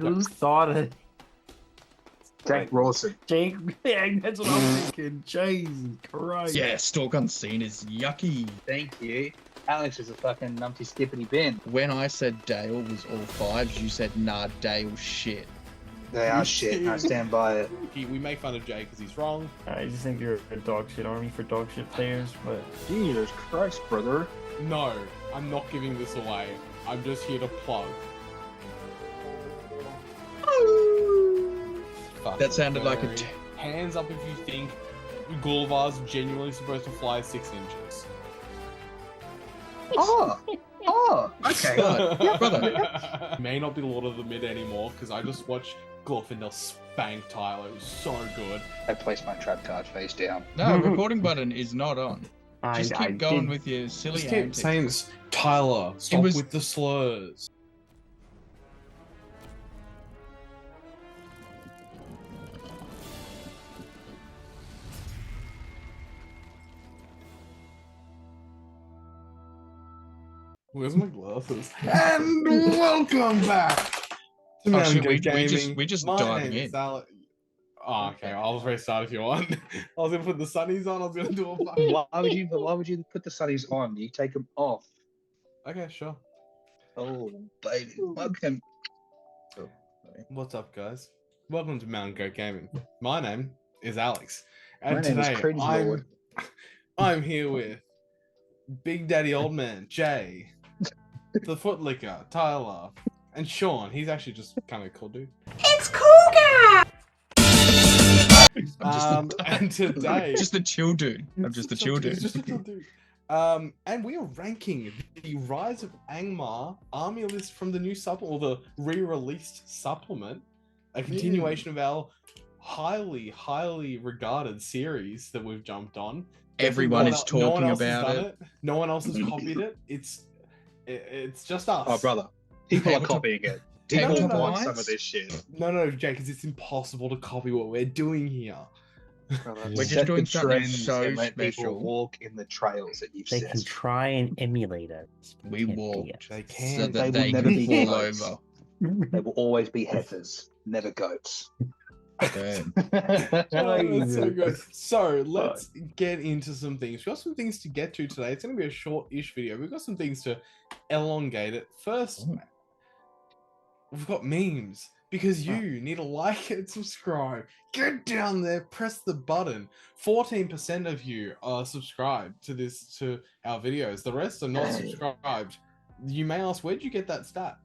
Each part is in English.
Who thought of Jake Rawson. Jake? Yeah, that's what I'm thinking. Jesus Christ. Yeah, stalk unseen is yucky. Thank you. Alex is a fucking numpty skippity bin. When I said Dale was all fives, you said nah, Dale shit. They are shit, and I stand by it. We make fun of Jay because he's wrong. I just think you're a dog shit army for dog shit players, but Jesus Christ, brother. No, I'm not giving this away. I'm just here to plug. That sounded like a Fucking hands up if you think Gullivar's genuinely supposed to fly 6 inches. Oh, okay. Yeah, brother. May not be Lord of the Mid anymore because I just watched Glorfindel spank Tyler. It was so good. I placed my trap card face down. No, recording button is not on. Just I keep going did- with your silly Just keep antics. saying this. Tyler, stop was- with the slurs. Where's my glasses? And welcome back to Oh, shit, Mountain Goat Gaming. we just My diving name in. is Alex. Oh, okay. I'll restart if you want. I was gonna put the sunnies on. I was gonna do a fucking. Why would you put the sunnies on? You take them off. Okay, sure. Oh, baby. Welcome. What's up, guys? Welcome to Mountain Goat Gaming. My name is Alex, and My name is today Cringe Lord. I'm here with Big Daddy Old Man Jay, the Footlicker Tyler, and Sean. He's actually just kind of a cool dude. And today, Just a chill dude. I'm just a chill He's dude. just a chill dude. And we are ranking the Rise of Angmar army list from the new supplement, or the re-released supplement, a continuation of our highly regarded series that we've jumped on. Everyone is No one talking else has about done it. No one else has copied it. It's just us. Oh, brother. People are Tabletop- copying it. Tabletop People want Alliance? some of this shit. No, Jake, because it's impossible to copy what we're doing here. We're just Set doing the something trends so and let people special. walk in the trails that you've They set. can try and emulate us. but We can't be walked us. They so can. that They will they never can be fall goats. over. They will always be heifers, never goats. Damn. Oh, that's so Jesus. good. So let's get into some things. We've got some things to get to today. It's going to be a short-ish video. We've got some things to elongate it. First, Oh. we've got memes because you need to like and subscribe. Get down there, press the button. 14% of you are subscribed to our videos. The rest are not subscribed. You may ask, where'd you get that stat?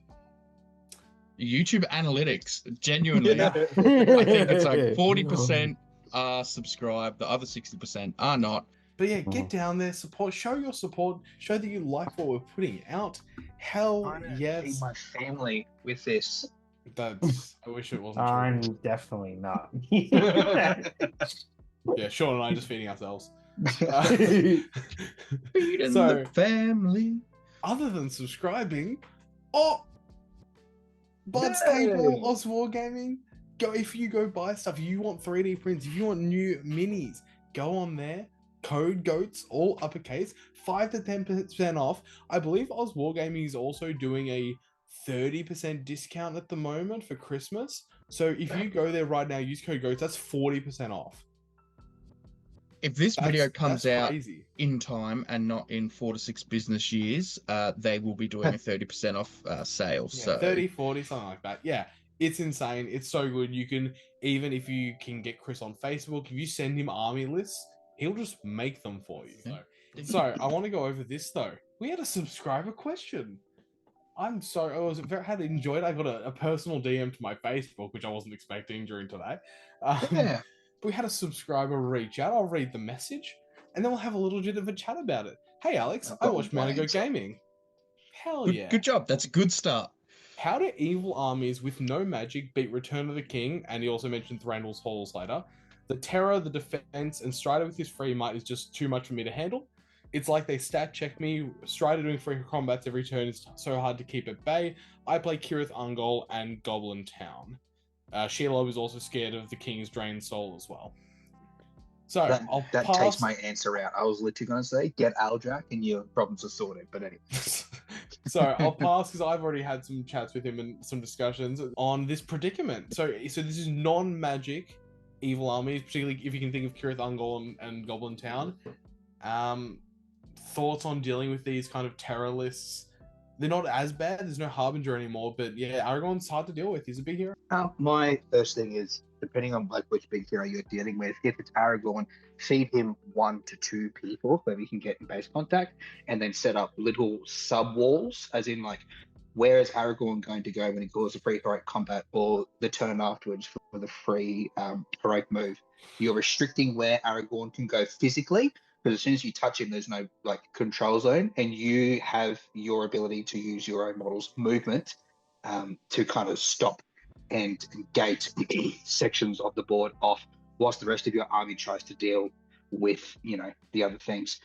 YouTube analytics, genuinely. Yeah. I think it's like 40% are subscribed, the other 60% are not. But yeah, get down there, support, show your support, show that you like what we're putting out. Hell I'm gonna feed yes. my family with this. That's, I wish it wasn't true. I'm definitely not. Yeah, Sean and I are just feeding ourselves. Feeding So- the family. Other than subscribing, Bud's Yay! Table, Oz Wargaming, if you go buy stuff, you want 3D prints, if you want new minis, go on there. Code GOATS, all uppercase, 5 to 10% off. I believe Oz Wargaming is also doing a 30% discount at the moment for Christmas. So if you go there right now, use code GOATS, that's 40% off. If this video That's comes out crazy. in time and not in 4 to 6 business years, they will be doing a 30% off sale. Yeah, So 30, 40, something like that. Yeah, it's insane. It's so good. You can, even if you can get Chris on Facebook, if you send him army lists, he'll just make them for you. So I want to go over this though. We had a subscriber question. Had enjoyed. I got a personal DM to my Facebook, which I wasn't expecting during today. Yeah. We had a subscriber reach out. I'll read the message, and then we'll have a little bit of a chat about it. Hey, Alex, I've I got watched Mountain Goat brains. Gaming. Hell good, yeah. good job. That's a good start. How do evil armies with no magic beat Return of the King? And he also mentioned Thranduil's Halls later. The terror, the defense, and Strider with his free might is just too much for me to handle. It's like they stat check me. Strider doing free combats every turn is so hard to keep at bay. I play Kirith Ungol and Goblin Town. Shelob is also scared of the King's Drained Soul as well. So I'll That pass. takes my answer out. I was literally going to say, get Aldrak and your problems are sorted. But anyway. So I'll pass because I've already had some chats with him and some discussions on this predicament. So this is non-magic evil armies, particularly if you can think of Cirith Ungol and Goblin Town. Thoughts on dealing with these kind of terror lists? They're not as bad. There's no Harbinger anymore, but yeah, Aragorn's hard to deal with. He's a big hero. My first thing is, depending on like which big hero you're dealing with, if it's Aragorn, feed him 1 to 2 people where we can get in base contact, and then set up little sub walls, as in like, where is Aragorn going to go when he calls a free heroic combat or the turn afterwards for the free heroic move? You're restricting where Aragorn can go physically, because as soon as you touch him, there's no like control zone, and you have your ability to use your own model's movement to kind of stop and gate sections of the board off, whilst the rest of your army tries to deal with, the other things.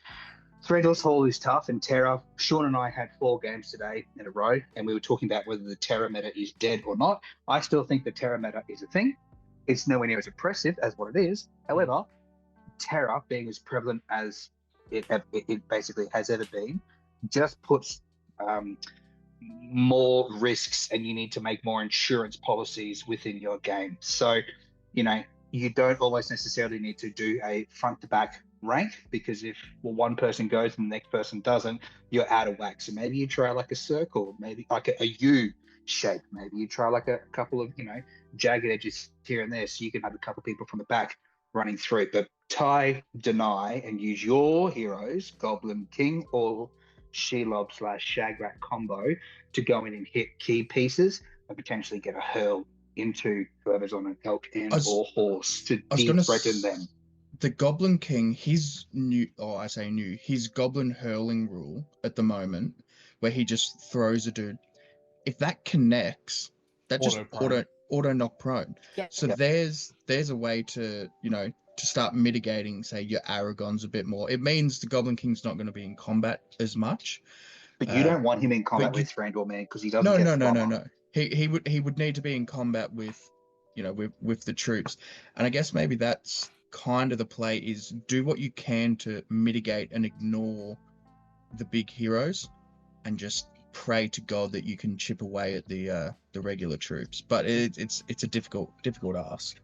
Threadless Hall is tough, and Terra. Sean and I had 4 games today in a row, and we were talking about whether the Terra meta is dead or not. I still think the Terra meta is a thing. It's nowhere near as oppressive as what it is. However, Terra, being as prevalent as it basically has ever been, just puts more risks, and you need to make more insurance policies within your game. So, you don't always necessarily need to do a front to back rank, because if one person goes and the next person doesn't, you're out of whack. So maybe you try like a circle, maybe like a U shape, maybe you try like a couple of jagged edges here and there, so you can have a couple of people from the back running through. But tie, deny, and use your heroes, Goblin King or Shelob/Shagrat combo, to go in and hit key pieces and potentially get a hurl into whoever's on an elk and or horse to de-threaten them. The Goblin King, his his Goblin hurling rule at the moment, where he just throws a dude, if that connects, that just auto knock prone. Yeah. So there's a way to, to start mitigating, say, your Aragons a bit more. It means the Goblin King's not going to be in combat as much. But you don't want him in combat with Thranduil, man, because he doesn't No. He would need to be in combat with, with the troops. And I guess maybe that's kind of the play, is do what you can to mitigate and ignore the big heroes, and just pray to God that you can chip away at the regular troops. But it's a difficult ask.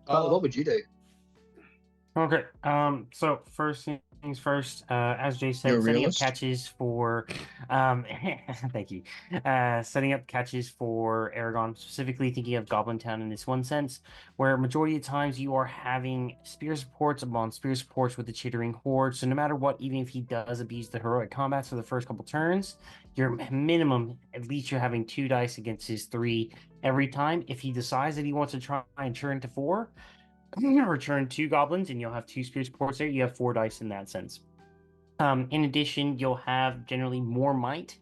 What would you do? Okay. So first things first, as Jay said, setting up catches for thank you. Setting up catches for Aragon, specifically thinking of Goblin Town in this one sense, where majority of times you are having spear supports upon spear supports with the chittering horde. So no matter what, even if he does abuse the heroic combats for the first couple turns, your minimum, at least you're having 2 dice against his 3 every time. If he decides that he wants to try and turn to 4, return 2 goblins, and you'll have 2 spear supports there. You have 4 dice in that sense. In addition, you'll have generally more might.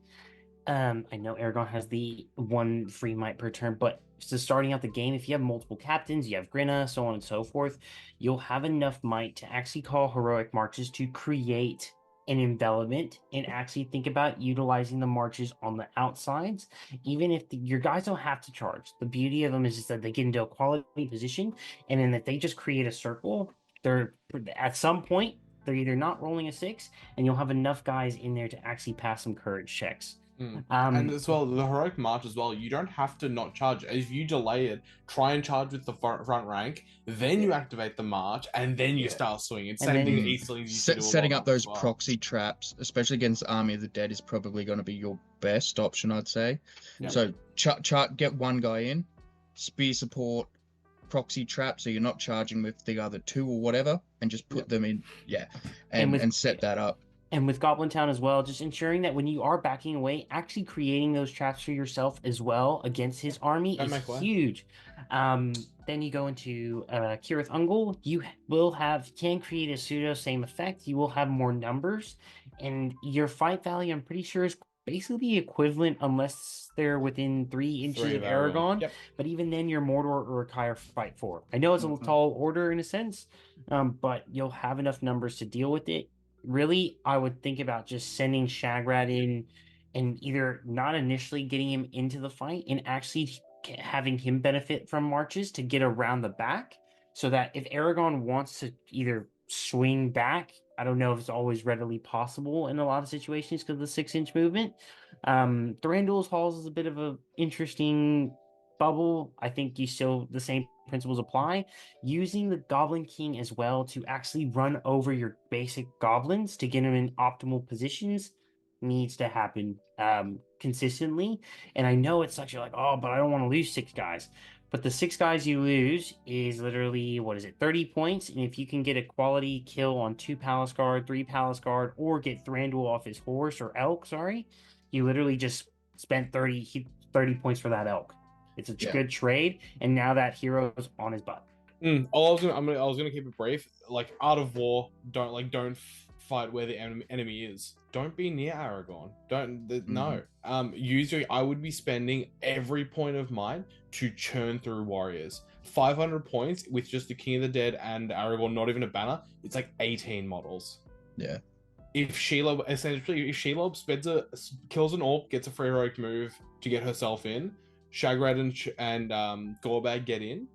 I know Aragon has the 1 free might per turn, but just starting out the game, if you have multiple captains, you have Grinna, so on and so forth, you'll have enough might to actually call heroic marches to create an envelopment and actually think about utilizing the marches on the outsides, even if your guys don't have to charge. The beauty of them is just that they get into a quality position, and then if they just create a circle, they're at some point they're either not rolling a 6, and you'll have enough guys in there to actually pass some courage checks. And as well, the heroic march as well, you don't have to not charge. If you delay it, try and charge with the front rank, then you activate the march, and then you start swinging. Same thing easily. Setting up those proxy traps, especially against Army of the Dead, is probably going to be your best option, I'd say. Yeah. So get 1 guy in, spear support, proxy trap, so you're not charging with the other 2 or whatever, and just put them in, and set that up. And with Goblin Town as well, just ensuring that when you are backing away, actually creating those traps for yourself as well against his army is huge. Then you go into Cirith Ungol. You can create a pseudo same effect. You will have more numbers, and your fight value, I'm pretty sure, is basically equivalent unless they're within 3 inches of Aragon. Yep. But even then, your Mordor or Kaya fight 4. I know it's a tall order in a sense, but you'll have enough numbers to deal with it. Really, I would think about just sending Shagrat in and either not initially getting him into the fight and actually having him benefit from marches to get around the back, so that if Aragon wants to either swing back. I don't know if it's always readily possible in a lot of situations because of the 6-inch movement. Thranduil's Halls is a bit of a interesting bubble. I think the same principles apply. Using the Goblin King as well to actually run over your basic goblins to get them in optimal positions needs to happen consistently. And I know it sucks. You're like, oh, but I don't want to lose 6 guys. But the 6 guys you lose is literally, 30 points. And if you can get a quality kill on 2 Palace Guard, 3 Palace Guard, or get Thranduil off his horse or elk, you literally just spent 30 points for that elk. It's a good trade. And now that hero's on his butt. I was gonna keep it brief. Like, Art of War, don't fight where the enemy is. Don't be near Aragorn. No. I would be spending every point of mine to churn through warriors. 500 points with just the King of the Dead and Aragorn, not even a banner. It's like 18 models. Yeah. If Shelob kills an orc, gets a free heroic move to get herself in, Shagrad and Gorbag get in.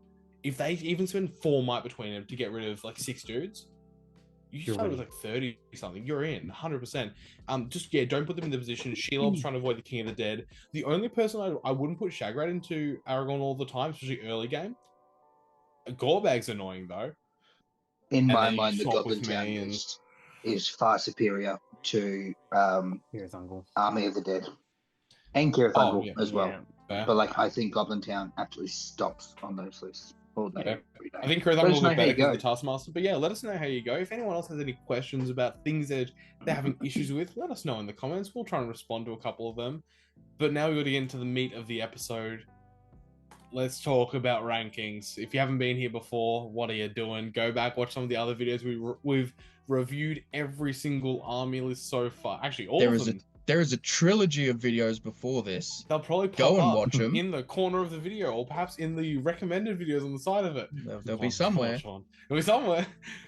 If they even spend 4 might between them to get rid of like 6 dudes, you start with like 30 something. You're in 100%. Don't put them in the position. Shelob's trying to avoid the King of the Dead. The only person I wouldn't put Shagrad into Aragorn all the time, especially early game. Gorbag's annoying though. In my mind, the Goblin Town is far superior to Army of the Dead and Cirith Ungol as well. Yeah. But like, I think Goblin Town actually stops on those lists all day, every day. I think Cirith Ungol will be better because of the Taskmaster. But yeah, let us know how you go. If anyone else has any questions about things that they're having issues with, let us know in the comments. We'll try and respond to a couple of them. But now we've got to get into the meat of the episode. Let's talk about rankings. If you haven't been here before, what are you doing? Go back, watch some of the other videos. We've reviewed every single army list so far. Actually, all of them. There is a trilogy of videos before this. They'll probably go and watch them in the corner of the video, or perhaps in the recommended videos on the side of it. They'll be somewhere. They'll be somewhere.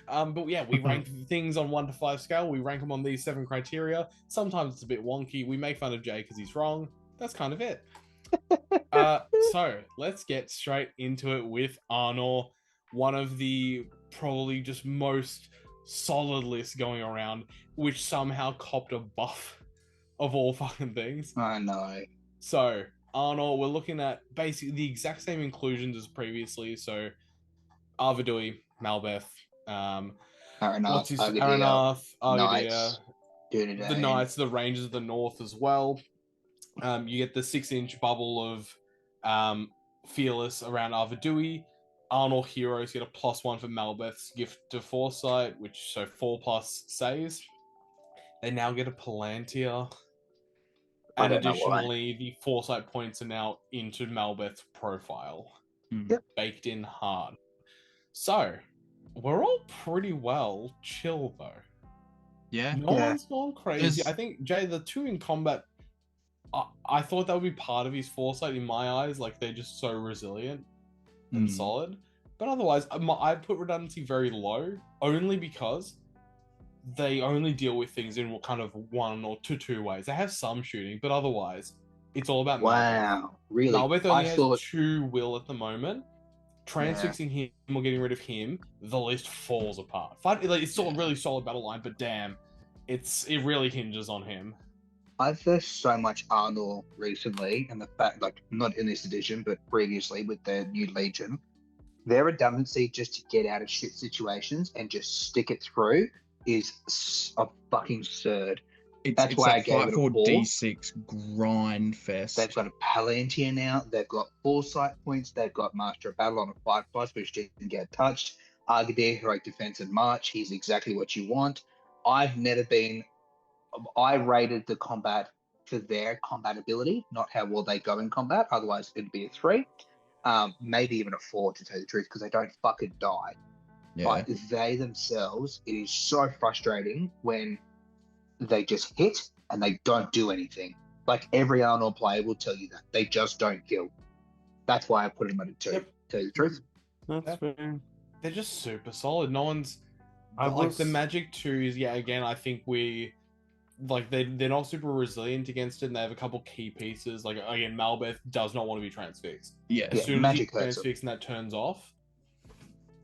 But yeah, we rank things on 1 to 5 scale. We rank them on these 7 criteria. Sometimes it's a bit wonky. We make fun of Jay because he's wrong. That's kind of it. So let's get straight into it with Arnor, one of the probably just most solid lists going around, which somehow copped a buff of all fucking things. I know. So Arnor, we're looking at basically the exact same inclusions as previously. So Arvidui, Malbeth, Aranath, Argadia, the Knights, the Rangers of the North as well. You get the 6-inch bubble of Fearless around Arvidui. Arnor heroes get a +1 for Malbeth's gift to Foresight, which 4+ saves. They now get a Palantir. And additionally, the Foresight points are now into Malbeth's profile. Baked in hard. So, we're all pretty well chill, though. Yeah. No one's gone crazy. I think, Jay, the 2 in combat, I thought that would be part of his Foresight in my eyes. Like, they're just so resilient and solid. But otherwise, I'd put redundancy very low, only because they only deal with things in kind of 1 or 2 ways. They have some shooting, but otherwise, it's all about Malbeth. Really? Malbeth only has 2 will at the moment. Transfixing him or getting rid of him, the list falls apart. It's still a really solid battle line, but damn, it really hinges on him. I've faced so much Arnor recently, and the fact, like, not in this edition, but previously with the new Legion, their redundancy just to get out of shit situations and just stick it through is a fucking absurd. That's why I gave it a 4. D6 grind fest. They've got a Palantir now. They've got Foresight points. They've got Master of Battle on a 5+, which didn't get touched. Argadir, Heroic Defense and March. He's exactly what you want. I rated the combat for their combat ability, not how well they go in combat. Otherwise, it'd be a 3. Maybe even a 4, to tell you the truth, because they don't fucking die. Yeah. But they themselves, it is so frustrating when they just hit and they don't do anything. Like, every Arnor player will tell you that. They just don't kill. That's why I put them at a 2, to tell you the truth. That's fair. They're just super solid. No one's... the Magic 2s, again, I think they're not super resilient against it, and they have a couple key pieces. Like, again, Malbeth does not want to be transfixed. As soon as you transfix and that turns off,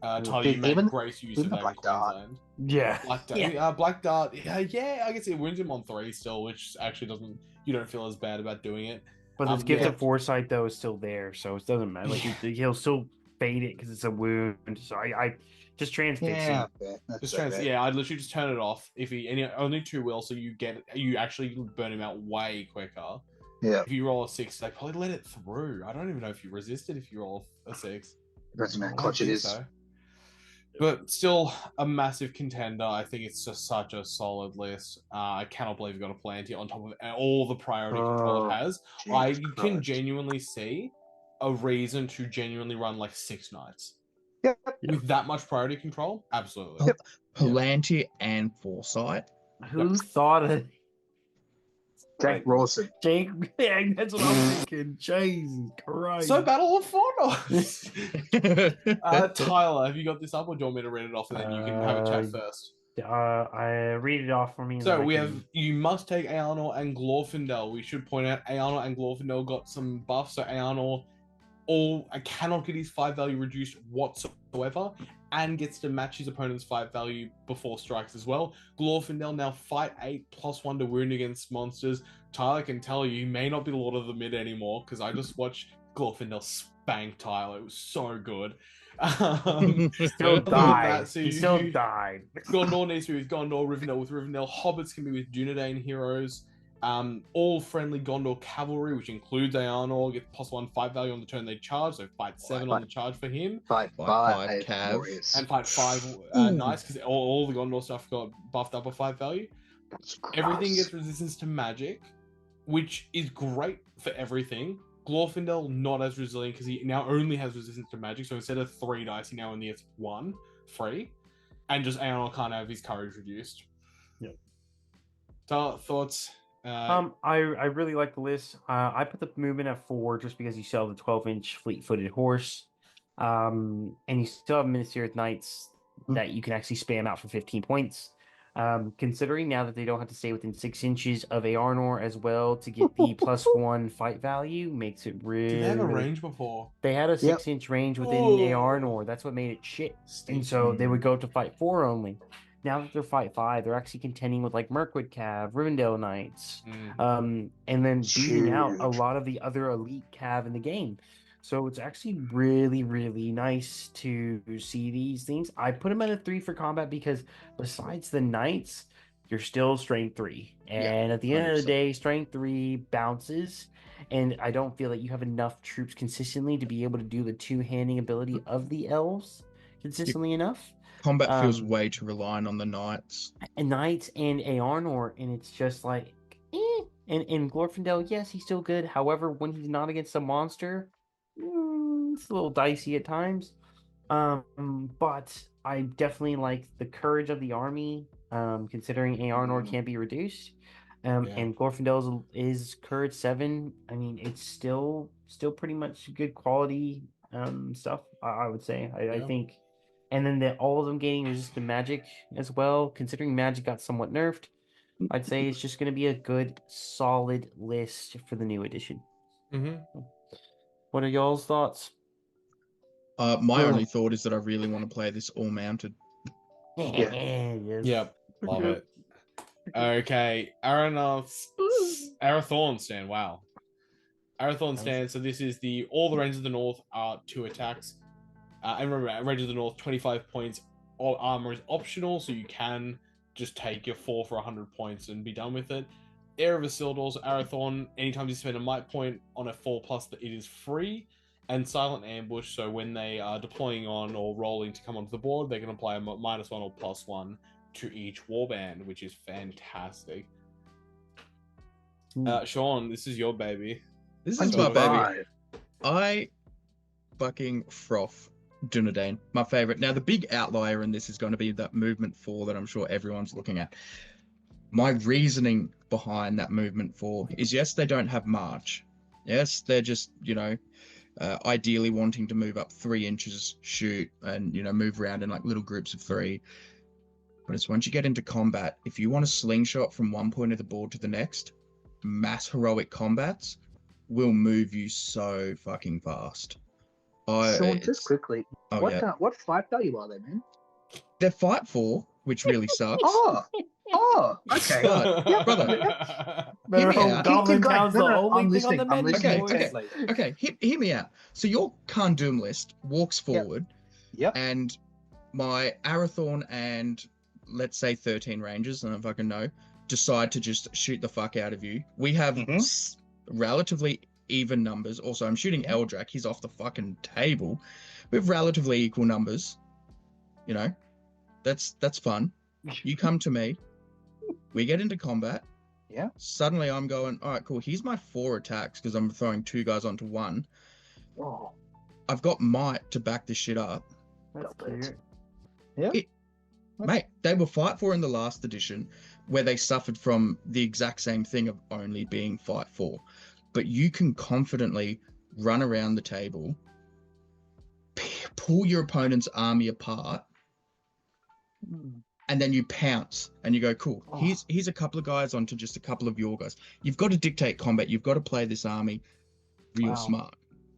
Tyler, you made great use of that in Black Dart. Queensland. Yeah. Black Dart, Black Dart, yeah, I guess it wins him on 3 still, which actually doesn't, you don't feel as bad about doing it. But his gift of foresight though is still there, so it doesn't matter. Like he'll still fade it because it's a wound. So I just transfix him. Yeah, I'd literally just turn it off if he only 2 will, so you actually burn him out way quicker. Yeah. If you roll a 6, they probably let it through. I don't even know if you resist it if you roll a 6. Doesn't matter how much it is. So. But still a massive contender. I think it's just such a solid list. I cannot believe you've got a Palantir on top of all the priority control it has. I can genuinely see a reason to genuinely run like 6 knights. Yep. With that much priority control, absolutely. Yep. Palantir and Foresight. Who thought of Jake Rawson. Jake, yeah, that's what I'm thinking. Jesus Christ. So Battle of Fornost. Tyler, have you got this up, or do you want me to read it off and then you can have a chat first? I read it off for me. So we have, you must take Arnor and Glorfindel. We should point out Arnor and Glorfindel got some buffs. So Arnor cannot get his 5 value reduced whatsoever, and gets to match his opponent's 5 value before strikes as well. Glorfindel now fight 8 +1 to wound against monsters. Tyler can tell you, he may not be Lord of the Mid anymore, because I just watched Glorfindel spank Tyler. It was so good. He still died. He still died. Gondor needs to be with Gondor, Rivendell with Rivendell. Hobbits can be with Dunedain heroes. All friendly Gondor cavalry, which includes Arnor, get +1 5 value on the turn they charge, so fight 7 on the charge for him. Fight 5 warriors. And fight 5 nice, because all the Gondor stuff got buffed up a 5 value. Everything gets resistance to magic, which is great for everything. Glorfindel not as resilient because he now only has resistance to magic, so instead of 3 dice, he now only gets 1 free. And just Arnor can't have his courage reduced. Yep. So, thoughts? I really like the list. I put the movement at 4 just because you still have the 12-inch fleet-footed horse, and you still have Ministerial Knights that you can actually spam out for 15 points. Considering now that they don't have to stay within 6 inches of Arnor as well to get the +1 fight value, makes it really. Did they have a range before? They had a 6-inch range within Arnor. That's what made it shit. And so they would go to fight 4 only. Now that they're fight 5, they're actually contending with like Mirkwood Cav, Rivendell Knights, and then beating out a lot of the other elite Cav in the game. So it's actually really, really nice to see these things. I put them at a 3 for combat because besides the Knights, you're still Strength 3. And at the end of the day, Strength 3 bounces. And I don't feel that you have enough troops consistently to be able to do the 2-handing ability of the elves consistently enough. Combat feels way too reliant on the Knights. And Knights and Arnor, and it's just like, And Glorfindel, yes, he's still good. However, when he's not against a monster, it's a little dicey at times. But I definitely like the courage of the army, considering Arnor can't be reduced. And Glorfindel is courage 7. I mean, it's still pretty much good quality stuff, I would say. I think. And then all of them gaining resistant magic as well, considering magic got somewhat nerfed. I'd say it's just going to be a good, solid list for the new edition. What are y'all's thoughts? My only thought is that I really want to play this all mounted. Yep, love it. Okay, Arathorn stand. Wow, Arathorn stand. So this is all the Rangers of the North are 2 attacks. And remember, Rangers of the North, 25 points. All armor is optional, so you can just take your 4 for 100 points and be done with it. Heir of Isildur's Arathorn, anytime you spend a might point on a 4+, it is free. And Silent Ambush, so when they are deploying on or rolling to come onto the board, they can apply a -1 or +1 to each warband, which is fantastic. Sean, this is your baby. This is my baby. I fucking froth Dunedain, my favorite. Now, the big outlier in this is going to be that movement 4 that I'm sure everyone's looking at. My reasoning behind that movement 4 is, yes, they don't have March. Yes, they're just, ideally wanting to move up 3 inches, shoot, and, move around in like little groups of 3. But it's once you get into combat, if you want to slingshot from one point of the board to the next, mass heroic combats will move you so fucking fast. Sean, just quickly, Oh, yeah. what fight value are they, man? They're fight 4, which really sucks. Okay. But, brother, hear me out. Goblin Keep going. Town's No, the no, only I'm thing on the listening. I'm menu. listening Okay, boys. intently. Okay, hear me out. So your Carn Dum list walks forward, Yep. and my Arathorn and let's say 13 Rangers, I don't fucking know, decide to just shoot the fuck out of you. We have relatively even numbers. Also, I'm shooting Eldrak. He's off the fucking table. We have relatively equal numbers. You know, that's fun. You come to me. We get into combat. Yeah. Suddenly I'm going, all right, cool. Here's my 4 attacks because I'm throwing 2 guys onto 1. Oh, I've got might to back this shit up. That's cute. yeah. Mate, they were fight 4 in the last edition where they suffered from the exact same thing of only being fight 4. But you can confidently run around the table, pull your opponent's army apart, and then you pounce and you go, cool, here's a couple of guys onto just a couple of your guys. You've got to dictate combat. You've got to play this army real smart.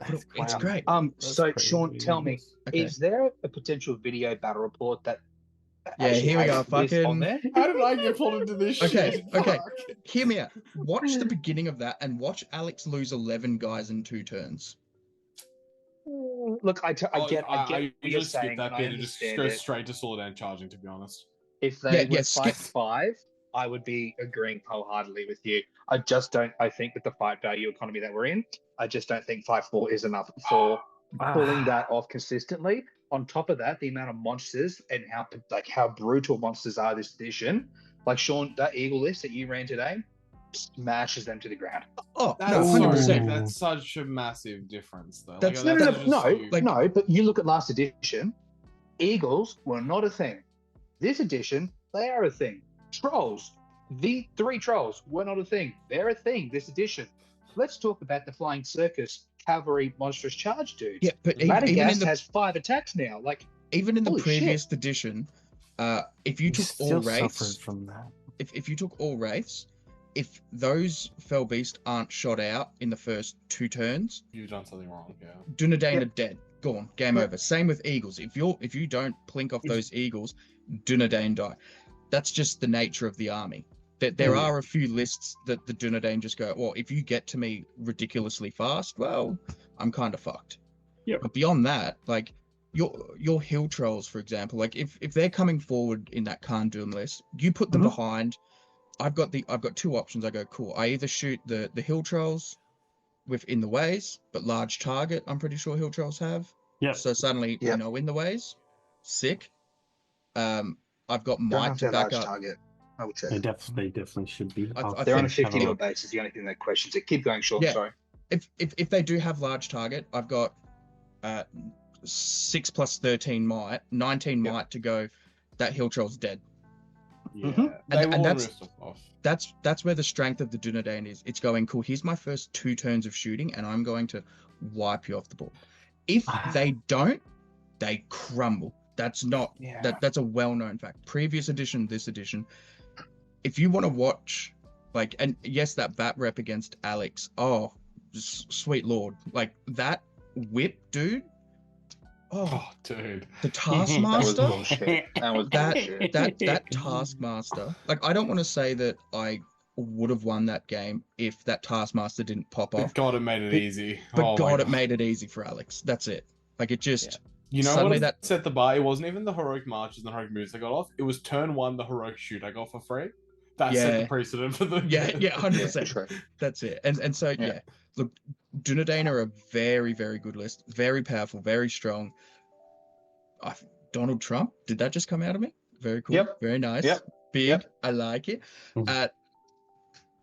It's great. So crazy. Sean, tell me, is there a potential video battle report that Yeah, actually here we has go. this Fucking. on there? How did I get pulled into this Okay, shit? okay. Fuck. Hear me out. Watch the beginning of that and watch Alex lose 11 guys in 2 turns. Look, I get I what you're usually saying, skip that and I bit and just understand go it. straight to sword and charging, to be honest. If they were skip. fight 5, I would be agreeing wholeheartedly with you. I just don't. I think with the fight value economy that we're in, I just don't think 5-4 is enough for pulling that off consistently. On top of that, the amount of monsters and how brutal monsters are this edition. Like Sean, that eagle list that you ran today smashes them to the ground. Oh, That's, no, 100%. that's such a massive difference, though. That's- Like, that's just huge. No. But you look at last edition, eagles were not a thing. This edition, they are a thing. Trolls, the 3 trolls were not a thing. They're a thing this edition. Let's talk about the flying circus cavalry monstrous charge dudes. Yeah, but even in Radagast the has 5 attacks now. Like, even in the holy previous edition, if you took all wraiths, from that. if you took all wraiths, if those fell beast aren't shot out in the first 2 turns, You've done something wrong, yeah. Dunedain are dead. Gone. Game over. Same with eagles. If you don't plink off those eagles, Dunedain die. That's just the nature of the army. There are a few lists that the Dunedain just go, well, if you get to me ridiculously fast, well, I'm kind of fucked. Yeah. But beyond that, like your hill trolls, for example, like if they're coming forward in that Carn Dum list, you put them behind. I've got 2 options. I go, cool. I either shoot the hill trolls within the ways, but large target, I'm pretty sure hill trolls have. Yeah. So suddenly, Yep. in the ways. Sick. I've got don't might have to that back large up. target. I would say. They definitely should be. They're on a think- 50 mil base is the only thing that questions it. Keep going, Sean. Yeah. Sorry. If they do have large target, I've got 6 plus 13 might, 19 might to go. That hill troll's dead. Yeah. And They will that's- remove stuff off. That's where the strength of the Dunedain is. It's going, cool, here's my first 2 turns of shooting, and I'm going to wipe you off the board. If they don't, they crumble. That's not that's a well-known fact. Previous edition, this edition. If you want to watch, like, and yes, that bat rep against Alex. Oh, sweet lord, like that whip, dude. Oh, dude. The That was Taskmaster. bullshit. That was bullshit. that Taskmaster. Like, I don't want to say that I would have won that game if that Taskmaster didn't pop off. But God, it made it easy. But Oh my God, it made it easy for Alex. That's it. Like, it just You know suddenly what set the bar? It wasn't even the heroic marches and the heroic moves I got off. It was turn 1, the heroic shoot I got for free. That set the precedent for the 100%. True. That's it. And so look, Dunedain are a very, very good list. Very powerful, very strong. Donald Trump, did that just come out of me? Very cool. Yep. Very nice. Yep. Big. Yep. I like it.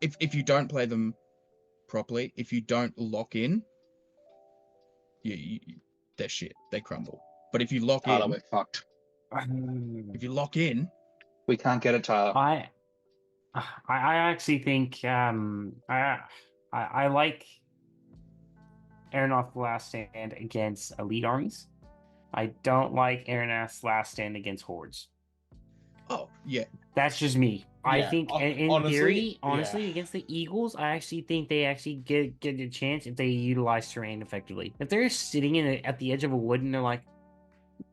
If you don't play them properly, if you don't lock in, they're shit. They crumble. But if you lock Tyler, in, we're fucked. if you lock in, We can't get it, Tyler. I actually think I like Aeronauts Last Stand against elite armies. I don't like Aeronauts Last Stand against hordes. oh yeah, That's just me. I Yeah, think, in honestly, theory, yeah. against the Eagles, I actually think they actually get a chance if they utilize terrain effectively. If they're sitting at the edge of a wood and they're like,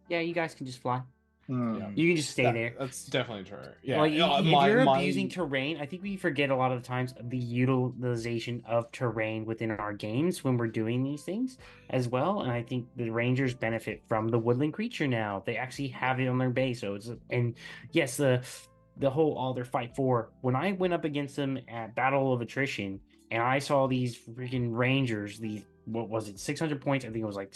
"Yeah, you guys can just fly. Yeah. You can just stay there." That's definitely true. Yeah, Like, if my you're my abusing terrain, I think we forget a lot of the times the utilization of terrain within our games when we're doing these things as well. And I think the Rangers benefit from the woodland creature now. They actually have it on their base. So and yes, the whole all their fight for, when I went up against them at Battle of Attrition and I saw these freaking Rangers, these, what was it, 600 points? I think it was like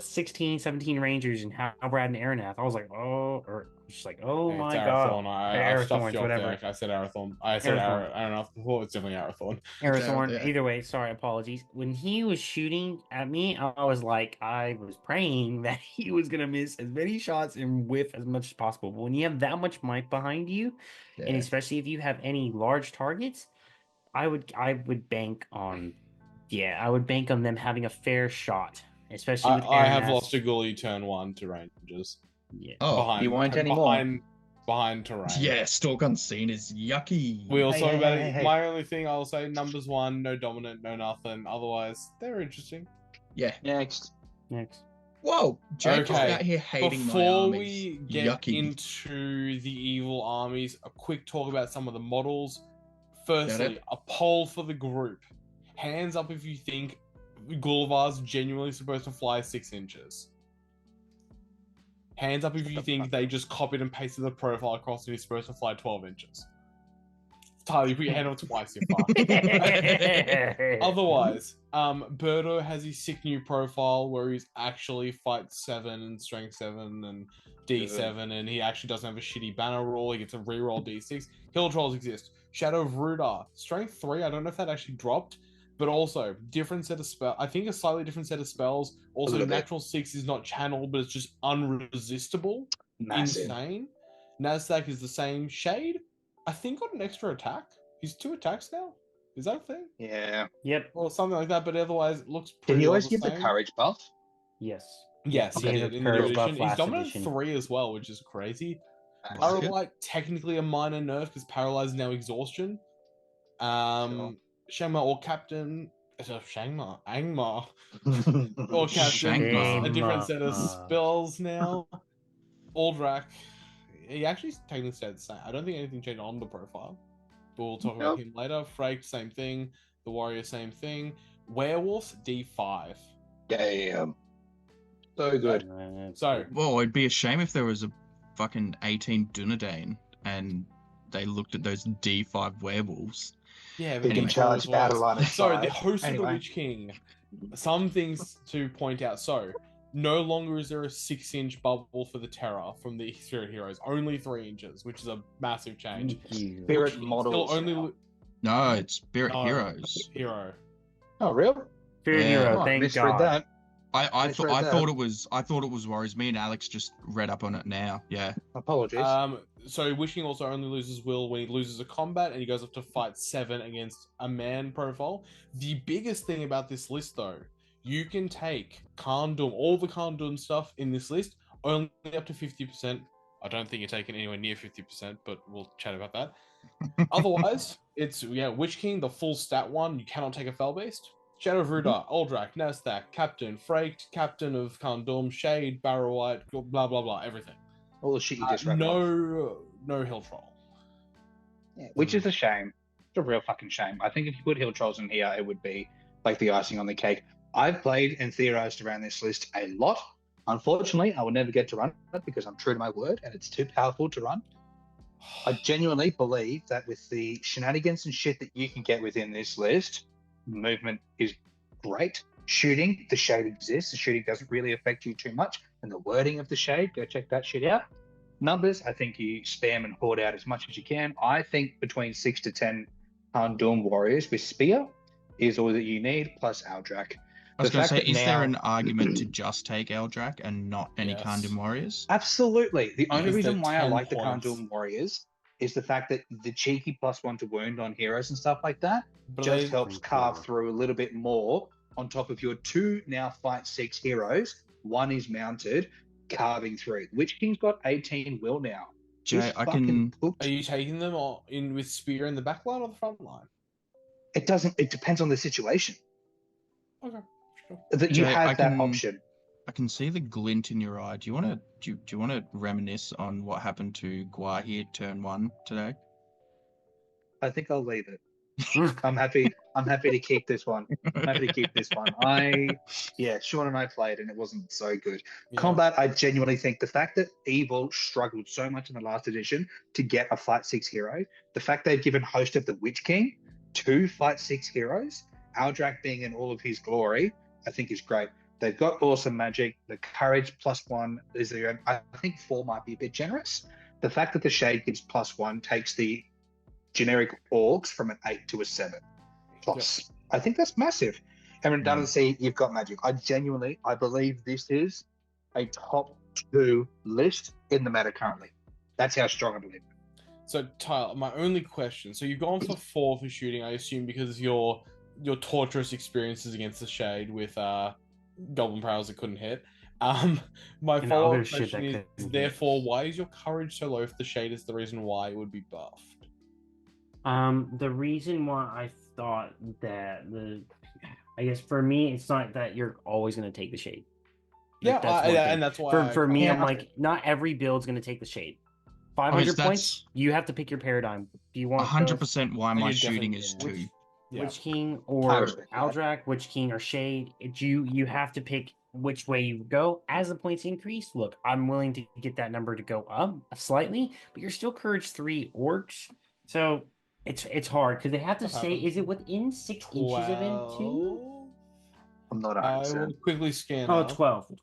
16, 17 Rangers and Halbrad and Aeronath. I was like, oh, or just like, oh it's my Arathorn. god. I stuffed Arathorns, you off whatever. there. I said Arathorn. I said Arathorn. I don't know before. It's definitely Arathorn. Arathorn. Yeah. Either way, sorry, apologies. When he was shooting at me, I was like, I was praying that he was gonna miss as many shots and whiff as much as possible. But when you have that much mic behind you, and Yeah. especially if you have any large targets, I would bank on, I would bank on them having a fair shot, especially with I have Aeronath. lost a gully turn 1 to Rangers. Yeah. Oh, you won't anymore. Behind terrain. yeah, Stalk Unseen is yucky. We'll Hey, talk hey, about hey, it. hey. My only thing I'll say, numbers 1, no dominant, no nothing. Otherwise, they're interesting. Yeah. Next. Whoa, Jake is Okay, out here hating my Before armies. we get Yucky. into the evil armies, a quick talk about some of the models. Got Firstly, it. a poll for the group. Hands up if you think Gullivar's genuinely supposed to fly 6 inches. Hands up if you think they just copied and pasted the profile across and he's supposed to fly 12 inches. Tyler, you put your hand up twice, you're fucked. Otherwise, Buhrdur has his sick new profile where he's actually fight 7 and strength 7 and D7, and he actually doesn't have a shitty banner roll. He gets a reroll D6. Hill trolls exist. Shadow of Rudar, strength 3. I don't know if that actually dropped, but also different set of spell. I think a slightly different set of spells. Also, natural 6 is not channeled, but it's just unresistible. Massive. Insane. Nasdaq is the same. Shade, I think, got an extra attack. He's 2 attacks now. Is that a thing? Yeah. Yep. Or something like that, but otherwise it looks pretty Did he always well give the the same. courage buff? Yes. Yes, Okay. he Gave did a in the new courage buff edition. He's last dominant edition. 3 as well, which is crazy. Massive. Paralyte, technically a minor nerf because Paralyze is now exhaustion. Shangmar or Captain. Shangmar. Angmar. Or Captain. Shangmar. A different set of Shangmar. spells now. Aldrak. He actually technically stayed the same. I don't think anything changed on the profile. But we'll talk about him later. Frake, same thing. The Warrior, same thing. Werewolf, D5. Damn. So good. So, Well, it'd be a shame if there was a fucking 18 Dunedain and they looked at those D5 werewolves. yeah, He but can charge battle on his So, side. the host of the Anyway. Witch King. Some things to point out. So, no longer is there a 6-inch bubble for the Terror from the Spirit Heroes. Only 3 inches, which is a massive change. Spirit models. Still only now. No, it's Spirit No, Heroes. Hero. Oh, real? Spirit Yeah. Hero, Oh, I thank misread God. that. I Misread that. thought it was Warriors. Me and Alex just read up on it now. Yeah. Apologies. So Wishing also only loses will when he loses a combat and he goes up to fight 7 against a man profile. The biggest thing about this list, though, you can take Carn Dum, all the Carn Dum stuff in this list, only up to 50%. I don't think you're taking anywhere near 50%, but we'll chat about that. Otherwise, it's Witch King, the full stat one. You cannot take a fell based. Shadow of Rudar, Aldrak, Nasdaq, Captain, Fraked, Captain of Carn Dum, Shade, Barrow-White, blah blah blah, everything. All the shit you just read off. No hill troll. Yeah, which is a shame. It's a real fucking shame. I think if you put hill trolls in here, it would be like the icing on the cake. I've played and theorized around this list a lot. Unfortunately, I will never get to run it because I'm true to my word and it's too powerful to run. I genuinely believe that with the shenanigans and shit that you can get within this list, movement is great. Shooting, the shade exists. The shooting doesn't really affect you too much. And the wording of the shade, go check that shit out. Numbers, I think you spam and hoard out as much as you can. I think between 6 to 10 Carn Dum warriors with spear is all that you need, plus Aldrak. I was The going to fact say, that is there now- an argument to just take Eldrak and not any Yes. Carn Dum warriors? Absolutely. The only Because reason they're why I 10 like the Carn points. Dum warriors is the fact that the cheeky +1 to wound on heroes and stuff like that But just they- helps carve through a little bit more on top of your 2 now fight 6 heroes. 1 is mounted, carving through. Witch King's got 18 will now. Jay, I can. Are you taking them in with spear in the back line or the front line? It doesn't. It depends on the situation. Okay, sure. That you Jay, have that option. I can see the glint in your eye. Do you want to reminisce on what happened to Gua here turn 1 today? I think I'll leave it. I'm happy to keep this one. Sean and I played and it wasn't so good. Yeah. Combat, I genuinely think the fact that Evil struggled so much in the last edition to get a Fight 6 hero, the fact they've given Host of the Witch King 2 Fight 6 heroes, Aldrak being in all of his glory, I think is great. They've got awesome magic. The courage +1 is there. I think 4 might be a bit generous. The fact that the Shade gives +1 takes the generic orcs from an 8 to a 7 plus. Yep. I think that's massive. And redundancy, you've got magic. I believe this is a top 2 list in the meta currently. That's how strong I believe. So Tyler, my only question, so you've gone for 4 for shooting, I assume because of your torturous experiences against the Shade with Goblin Prowls that couldn't hit. My follow-up question is, therefore, why is your courage so low if the Shade is the reason why it would be buffed? The reason why I thought that I guess for me, it's not that you're always going to take the Shade. Like, and that's why for me, I'm like, not every build's going to take the Shade. 500 points, you have to pick your paradigm. Do you want 100% why my shooting is 2? Witch King or Aldrak, Witch King or Shade? You have to pick which way you go. As the points increase, look, I'm willing to get that number to go up slightly, but you're still Courage 3 orcs, so it's hard because they have to say, is it within 6 inches of him too? I'm not I will quickly scan. 12.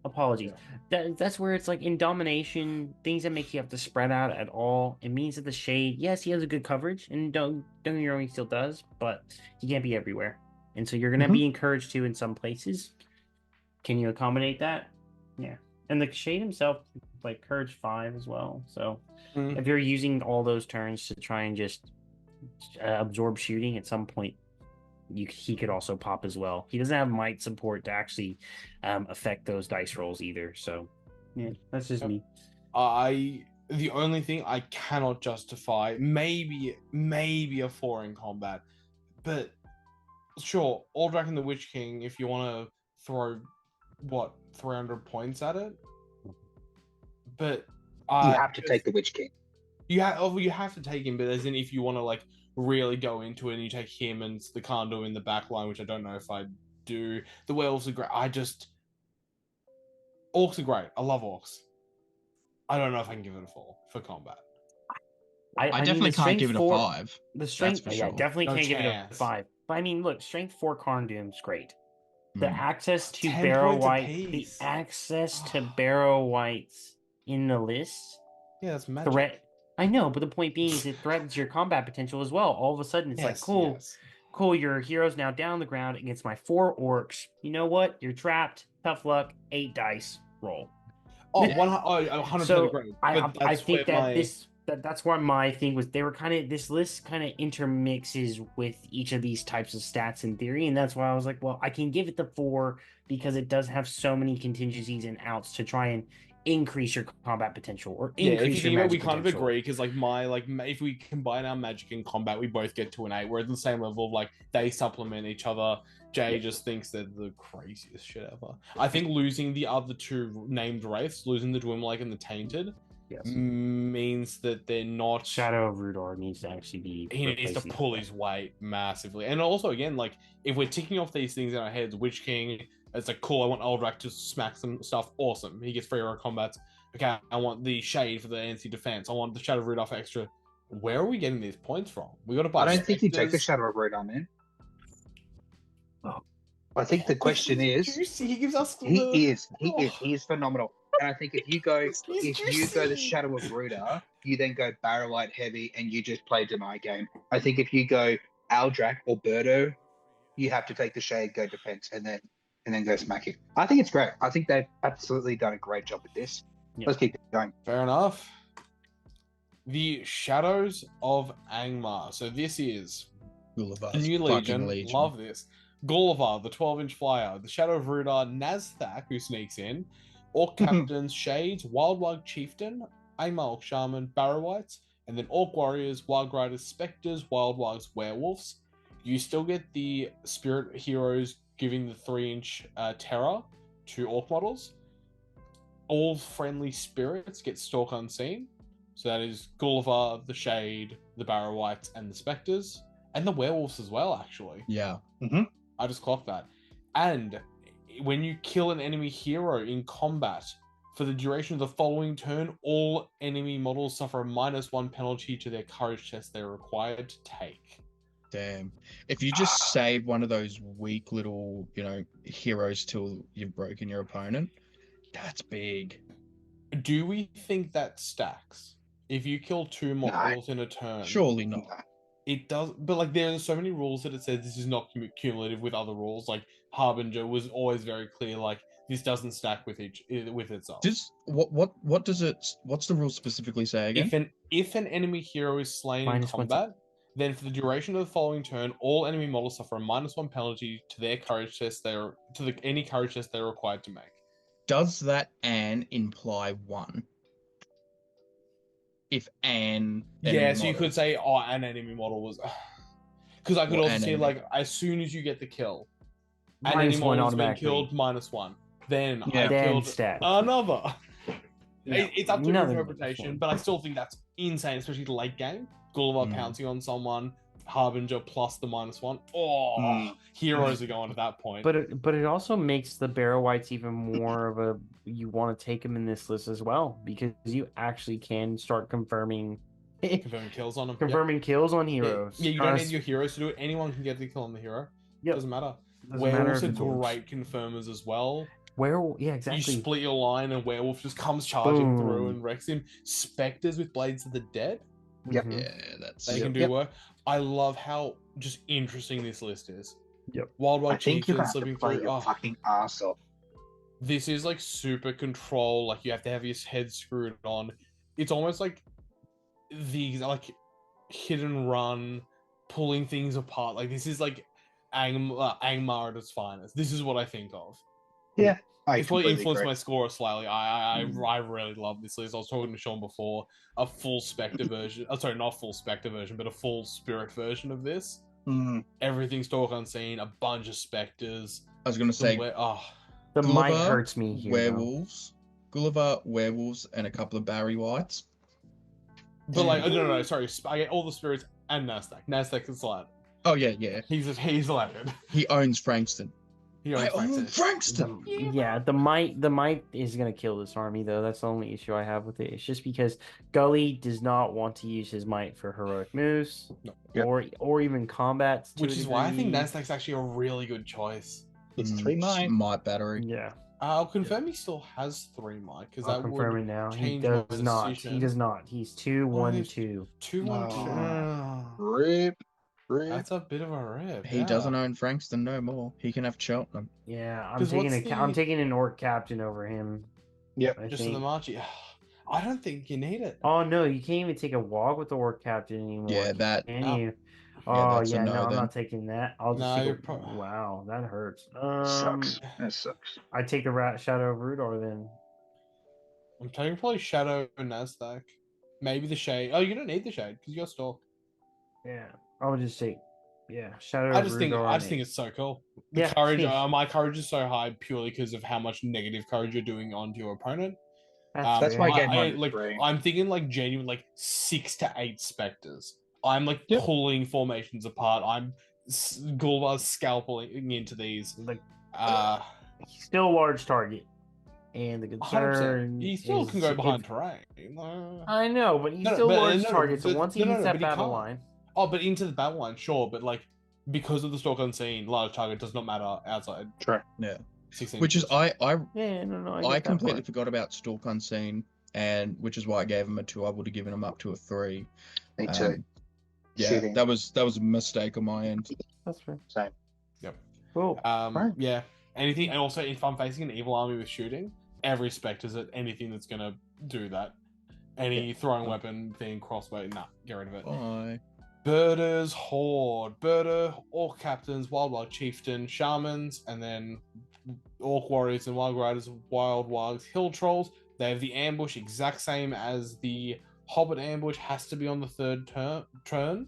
Apologies. That's where it's like in domination, things that make you have to spread out at all. It means that the Shade, yes, he has a good coverage, and don't get me wrong, he still does, but he can't be everywhere. And so you're gonna be encouraged to in some places. Can you accommodate that? Yeah. And the Shade himself, like Courage 5 as well. So if you're using all those turns to try and just absorb shooting, at some point he could also pop as well. He doesn't have might support to actually affect those dice rolls either. So yeah, that's just me. The only thing I cannot justify, maybe a 4 in combat, but sure, Aldrak and the Witch King, if you want to throw 300 points at it, but you have to take the Witch King. You have to take him, but as in if you want to like really go into it and you take him and the Carn Dum in the back line, which I don't know if I do. The werewolves are great. Orcs are great. I love orcs. I don't know if I can give it a 4 for combat. I definitely can't give it a 5. The strength, for sure. definitely can't give it a 5. But I mean, look, strength 4 Carn Dum is great. The access to Barrow White, Barrow Whites in the list. Yeah, that's magic. I know, but the point being is it threatens your combat potential as well. All of a sudden, it's cool, your hero's now down the ground against my 4 orcs. You know what? You're trapped. Tough luck. 8 dice. Roll. 100% agree. I think that's why my thing was they were this list kind of intermixes with each of these types of stats in theory, and that's why I was like, well, I can give it the 4 because it does have so many contingencies and outs to try and increase your combat potential or increase your magic potential. We kind of agree because if we combine our magic in combat, we both get to an 8. We're at the same level of like they supplement each other. Jay just thinks they're the craziest shit ever. I think losing the other 2 named wraiths, losing the Dwimlake and the Tainted, means that they're not. Shadow of Buhrdur needs to actually be. He needs to pull his weight massively, and also again, like if we're ticking off these things in our heads, Witch King. It's like, cool, I want Aldrak to smack some stuff. Awesome. He gets free hero combats. Okay, I want the Shade for the NC defense. I want the Shadow of Buhrdur for extra. Where are we getting these points from? We got to buy. I don't think you take the Shadow of Buhrdur, man. Oh. I think the question is. He gives us. He is phenomenal. And I think if you go the Shadow of Buhrdur, you then go Barrow White heavy and you just play deny game. I think if you go Aldrak or Buhrdur, you have to take the Shade, go defense, and then go smack it. I think it's great. I think they've absolutely done a great job with this. Yep. Let's keep it going. Fair enough. The Shadows of Angmar. So this is a new Legion. Love this. Gulliver, the 12-inch flyer. The Shadow of Buhrdur, Nazthak, who sneaks in. Orc Captains, Shades, Wildwug Chieftain, Angmar Orc Shaman, Barrow-wights, and then Orc Warriors, Wild Riders, Spectres, Wild Wargs, Werewolves. You still get the Spirit Heroes giving the 3-inch terror to Orc models. All friendly spirits get Stalk Unseen. So that is Gulliver, the Shade, the Barrow-wights, and the Spectres. And the Werewolves as well, actually. Yeah. I just clocked that. And when you kill an enemy hero in combat, for the duration of the following turn, all enemy models suffer a -1 penalty to their courage test they're required to take. Damn. If you just save one of those weak little, heroes till you've broken your opponent, that's big. Do we think that stacks? If you kill 2 models in a turn, Surely not. it does. But like, there are so many rules that it says this is not cumulative with other rules. Like Harbinger was always very clear. Like this doesn't stack with itself. What's the rule specifically say again? If an enemy hero is slain in -1 combat, then for the duration of the following turn, all enemy models suffer a -1 penalty to their courage test any courage test they're required to make. Does that "and" imply 1? If "and" Yeah, so you could say, an enemy model was, because I could also see like as soon as you get the kill, an enemy -1 model has been automatically. killed -1. Then I Then killed stat. another. It's up to Another interpretation, one. but I still think that's insane, especially late game. Gulliver pouncing on someone, Harbinger plus the -1. Heroes are going at that point. But it also makes the Barrow-wights even more of a, you want to take them in this list as well, because you actually can start confirming kills on them. kills on heroes. Yeah, you don't need your heroes to do it. Anyone can get the kill on the hero. Yep. Doesn't matter. Doesn't matter Werewolves if are it's orcs. great confirmers as well. Yeah, exactly. You split your line and Werewolf just comes charging through Boom. and wrecks him. Spectres with Blades of the Dead. Yep. Mhm. Yeah, that's They can do work. I love how just interesting this list is. Yep. Wild I Wild think you Chieftain have to slipping play through. your fucking ass off. This is like super control. Like you have to have your head screwed on. It's almost like these like hit and run, pulling things apart. Like this is like Angmar at its finest. This is what I think of. Yeah, I It's probably completely influenced agree. my score slightly. I really love this list. I was talking to Sean before. A full Spectre version. Sorry, not full Spectre version, but a full Spirit version of this. Everything's Stalk Unseen. A bunch of Spectres. I was gonna say The Gulliver, might hurts me here. werewolves, Gulliver, werewolves, and a couple of Barrow-wights. But like, no, sorry. I get all the spirits and Nasdaq. Nasdaq is allowed. Oh yeah. He's allowed. He owns Frankston. He I owns own Frankston. Frankston. The might is gonna kill this army though. That's the only issue I have with it. It's just because Gully does not want to use his might for heroic moves, or even combat. Which is why I think Nasdaq's actually a really good choice. It's 3 might. Might battery. Yeah, I'll confirm he still has 3 might because I'll that confirm would it now. He change my does not. decision. He does not. He's 2-1-2. he's 2-1-2. Rip. That's a bit of a rip. He doesn't own Frankston no more. He can have Cheltenham. Yeah, I'm 'Cause taking what's I'm the- taking an orc captain over him. Yep. I Just think. for the Marchi. I don't think you need it. Oh no, you can't even take a walk with the orc captain anymore. Yeah, that. Can Oh. you? Yeah, Oh that's a yeah, no no, I'm then. not taking that. I'll just No, take you're wow, that hurts. Sucks. That sucks. I take the rat shadow of Buhrdur then. I'm taking probably Shadow and Nasdaq. Maybe the Shade. Oh, you don't need the Shade because you got Stalk. Yeah, I'll just take shadow. I of just Buhrdur think it's so cool. Yeah, Courage. yeah. My courage is so high purely because of how much negative courage you're doing onto your opponent. That's fair. my game I, on like, three. I'm thinking like genuine like 6 to 8 Spectres. I'm like pulling formations apart. I'm Gulliver's scalping into these. Like He's still a large target, and the concern He still is can go behind if- terrain. I know, but he's No, still a but- large no, target. So but- once he no, hits that but he battle can't. line, Oh, but into the battle line, sure, but like because of the Stalk Unseen, large target does not matter outside. True. Yeah. 16 Which is inches. yeah, no, I I get that completely part. forgot about Stalk Unseen, and which is why I gave him a 2. I would have given him up to a 3. Me too. Yeah, Shooting. that was a mistake on my end. That's fair. Same. Cool. Right. Yeah. Anything, and also if I'm facing an evil army with shooting, every Spectre's at anything that's gonna do that. Any throwing weapon thing, crossbow, nah, get rid of it. Bye. Buhrdur's Horde. Buhrdur, Orc Captains, Wild Chieftain, Shamans, and then Orc Warriors and Wild Riders, Wild Wargs, Hill Trolls, They have the ambush exact same as the Hobbit ambush, has to be on the third turn.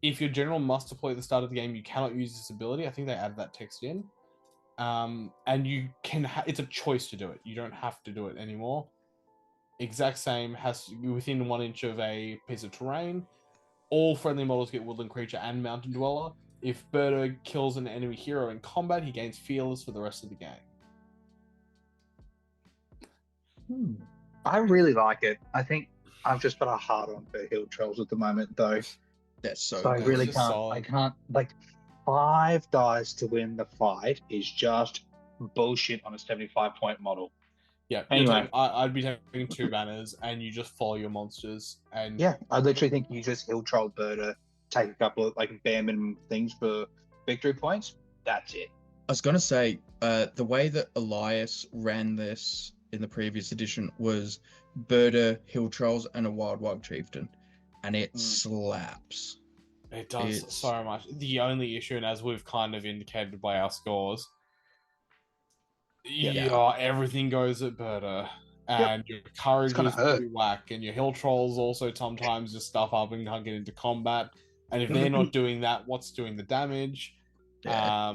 If your general must deploy at the start of the game, you cannot use this ability. I think they added that text in. And you can it's a choice to do it. You don't have to do it anymore. Exact same, has to be within 1 inch of a piece of terrain. All friendly models get woodland creature and mountain dweller. If Buhrdur kills an enemy hero in combat, he gains fearless for the rest of the game. I really like it. I think I've just got a hard on for hill trolls at the moment, though. That's so So I good. really It's can't. solid. I can't. Like 5 dice to win the fight is just bullshit on a 75-point model. Yeah, Anyway. I'd be taking 2 banners, and you just follow your monsters. And Yeah, I literally think you just hill troll Buhrdur, take a couple of like bare minimum things for victory points. That's it. I was gonna say, the way that Elias ran this in the previous edition was Buhrdur, Hill Trolls, and a Wild Chieftain, and it slaps. it does It's- so much. The only issue, and as we've kind of indicated by our scores, everything goes at Buhrdur. And your courage gonna is hurt. pretty whack, and your hill trolls also sometimes just stuff up and can't get into combat. And if they're not doing that, what's doing the damage? Yeah.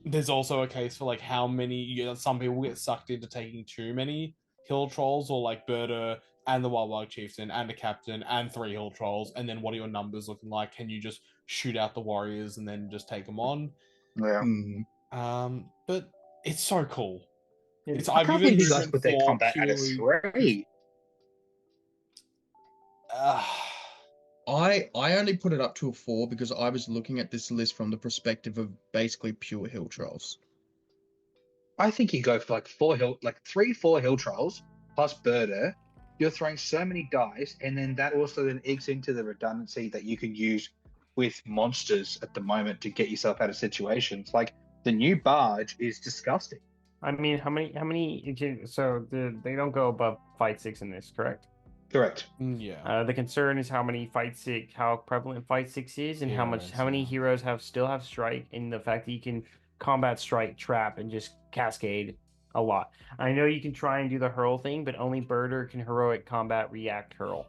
There's also a case for like how many. Some people get sucked into taking too many hill trolls, or like Buhrdur and the Wild Chieftain and a captain and 3 hill trolls, and then what are your numbers looking like? Can you just shoot out the warriors and then just take them on? Yeah. But it's so cool. It's I I've can't given believe you guys movement put their 4 combat at a purely. 3. I only put it up to a 4 because I was looking at this list from the perspective of basically pure Hill Trolls. I think you go for like 3-4 hill trolls plus Buhrdur. You're throwing so many dice, and then that also then eggs into the redundancy that you can use with monsters at the moment to get yourself out of situations. Like the new barge is disgusting. I mean, how many? So they don't go above fight 6 in this, correct? Correct. Yeah. The concern is how prevalent fight 6 is, and how many heroes still have strike, and the fact that you can combat strike, trap, and just cascade a lot. I know you can try and do the hurl thing, but only Buhrdur can heroic combat react hurl.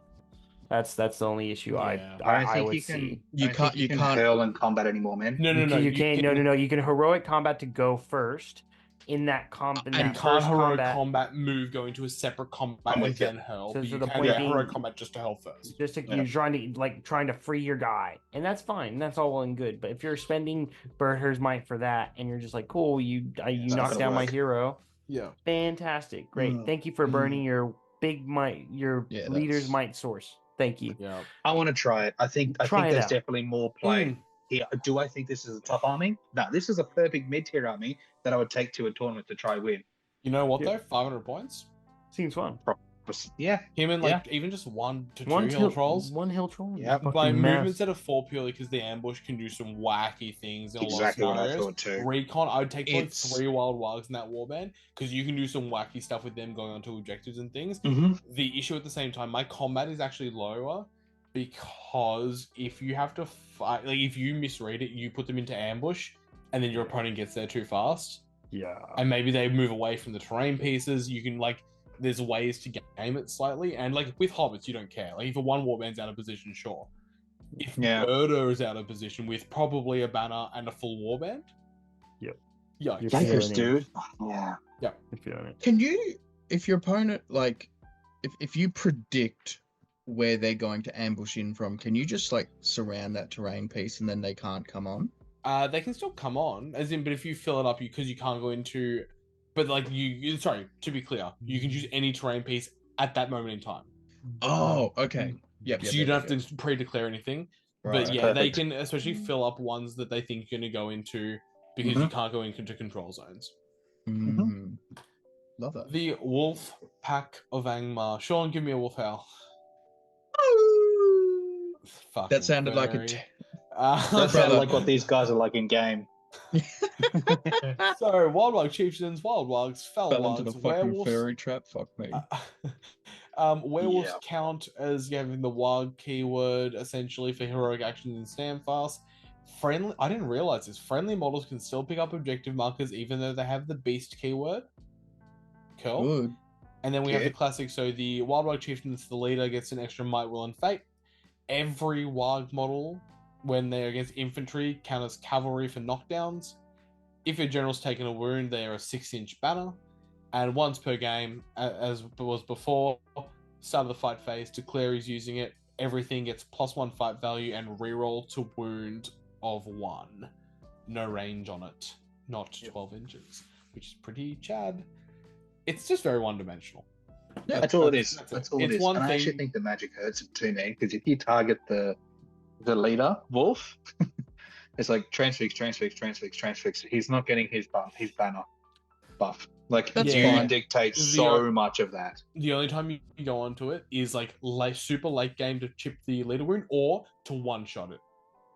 That's the only issue Yeah. I would see. You can't hurl in combat anymore, man. No. You can't. No. You can heroic combat to go first in that And that can't first heroic combat. combat move go into a separate combat I'm and with you. then hurl. So But you the can point heroic being- combat just to hurl first. Just to, Yeah. you're trying to free your guy, and that's fine. That's all well and good. But if you're spending Buhrdir's might for that, and you're just like, cool, you not knock gonna down my work. hero, Yeah. fantastic, great. Thank you for burning your big might, your Yeah, leader's that's- might source. Thank you. Yeah. I want to try it. I think Try it there's out. definitely more play here. Do I think this is a top army? No, this is a perfect mid-tier army that I would take to a tournament to try win. You know what Yeah. though? 500 points. Seems fun. Yeah. Him and like even just 1 to 2 One hill trolls. One hill troll. Yeah, Fucking By mess. movement set of 4 purely because the ambush can do some wacky things in Exactly a what lot I of scenarios. thought too. Recon, I would take like It's- 3 wild wargs in that warband because you can do some wacky stuff with them going onto objectives and things. Mm-hmm. The issue at the same time, my combat is actually lower because if you have to fight, like if you misread it, you put them into ambush and then your opponent gets there too fast. Yeah. And maybe they move away from the terrain pieces. You can like, there's ways to game it slightly. And like with hobbits, you don't care. Like if a 1 warband's out of position, sure. If Yeah. Buhrdur is out of position with probably a banner and a full warband, Yep. Yikes. You're Yikers, feeling it. dude. Yeah. I'm feeling it. Can you, if your opponent, like, if you predict where they're going to ambush in from, can you just like surround that terrain piece and then they can't come on? They can still come on, as in, but if you fill it up, because you can't go into, but like sorry, to be clear, you can use any terrain piece at that moment in time. Oh, okay. Yep. So you don't have to pre-declare anything. Right. But yeah, they Perfect. can especially fill up ones that they think you're going to go into because you can't go into control zones. Mm. Love that. The Wolf Pack of Angmar. Sean, give me a wolf howl. Fucking That sounded like a. fairy. That Brother. sounded like what these guys are like in game. So, wild wog chieftains, wild wogs, fell Fell into wogs, the fucking werewolves. fairy trap. Fuck me. Werewolves Yeah. count as having the wog keyword essentially for heroic actions in Standfast. Friendly, I didn't realize this. Friendly models can still pick up objective markers even though they have the beast keyword. curl. Good. And then we have Yeah. the classic. So the Wild Warg Chieftain, that's the leader, gets an extra Might, Will, and Fate. Every Warg model, when they're against infantry, count as cavalry for knockdowns. If your general's taken a wound, they are a 6-inch banner. And once per game, as was before, start of the fight phase, declare he's using it. Everything gets +1 fight value and reroll to wound of 1. No range on it. Not 12 inches, which is pretty chad. It's just very one-dimensional. Yeah, That's all it is. That's all it It's is. one And I actually thing- think the magic hurts him too, man. Because if you target the leader, Wolf, it's like transfix. He's not getting his banner buff. Like That's you fine. dictate The- so much of that. The only time you go onto it is like super late game to chip the leader wound or to one-shot it.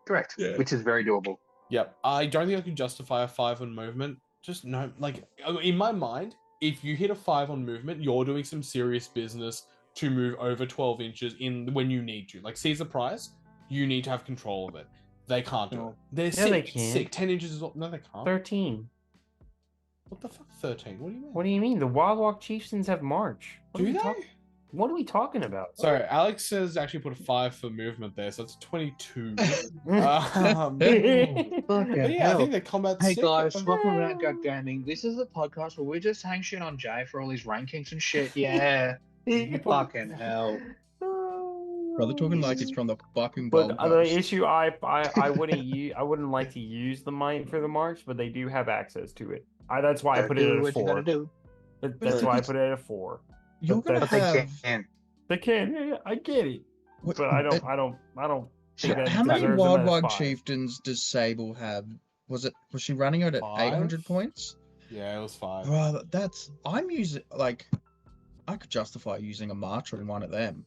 Correct. Yeah. Which is very doable. Yep. I don't think I can justify a 5 on movement. Just no, like in my mind, if you hit a 5 on movement, you're doing some serious business to move over 12 inches in when you need to. Like Caesar Price, you need to have control of it. They can't do it. They're sick. they can. Sick. 10 inches is all... No, they can't. 13. What the fuck? 13? What do you mean? What do you mean? The Wild Walk Chieftains have March. What Do are they? What are we talking about? Sorry, Alex has actually put a 5 for movement there, so it's 22. But yeah, I think they're combat Hey sick. guys, welcome back, God Gaming. This is a podcast where we just hang shit on Jay for all his rankings and shit. Yeah. Fucking hell. Brother talking like it's from the fucking But Gold the Coast. issue, I wouldn't like to use the might for the March, but they do have access to it. That's why I put it Do at a what you gotta 4. do. That's why I put it at a 4. You're gonna But But they have. can't. They can, yeah, I get it, what- but I don't think that How many deserves Wild them at a Wog 5. Chieftains does Sable have? Was she running it at 5? 800 points? Yeah, it was 5. Bro, I'm using I could justify using a March on one of them.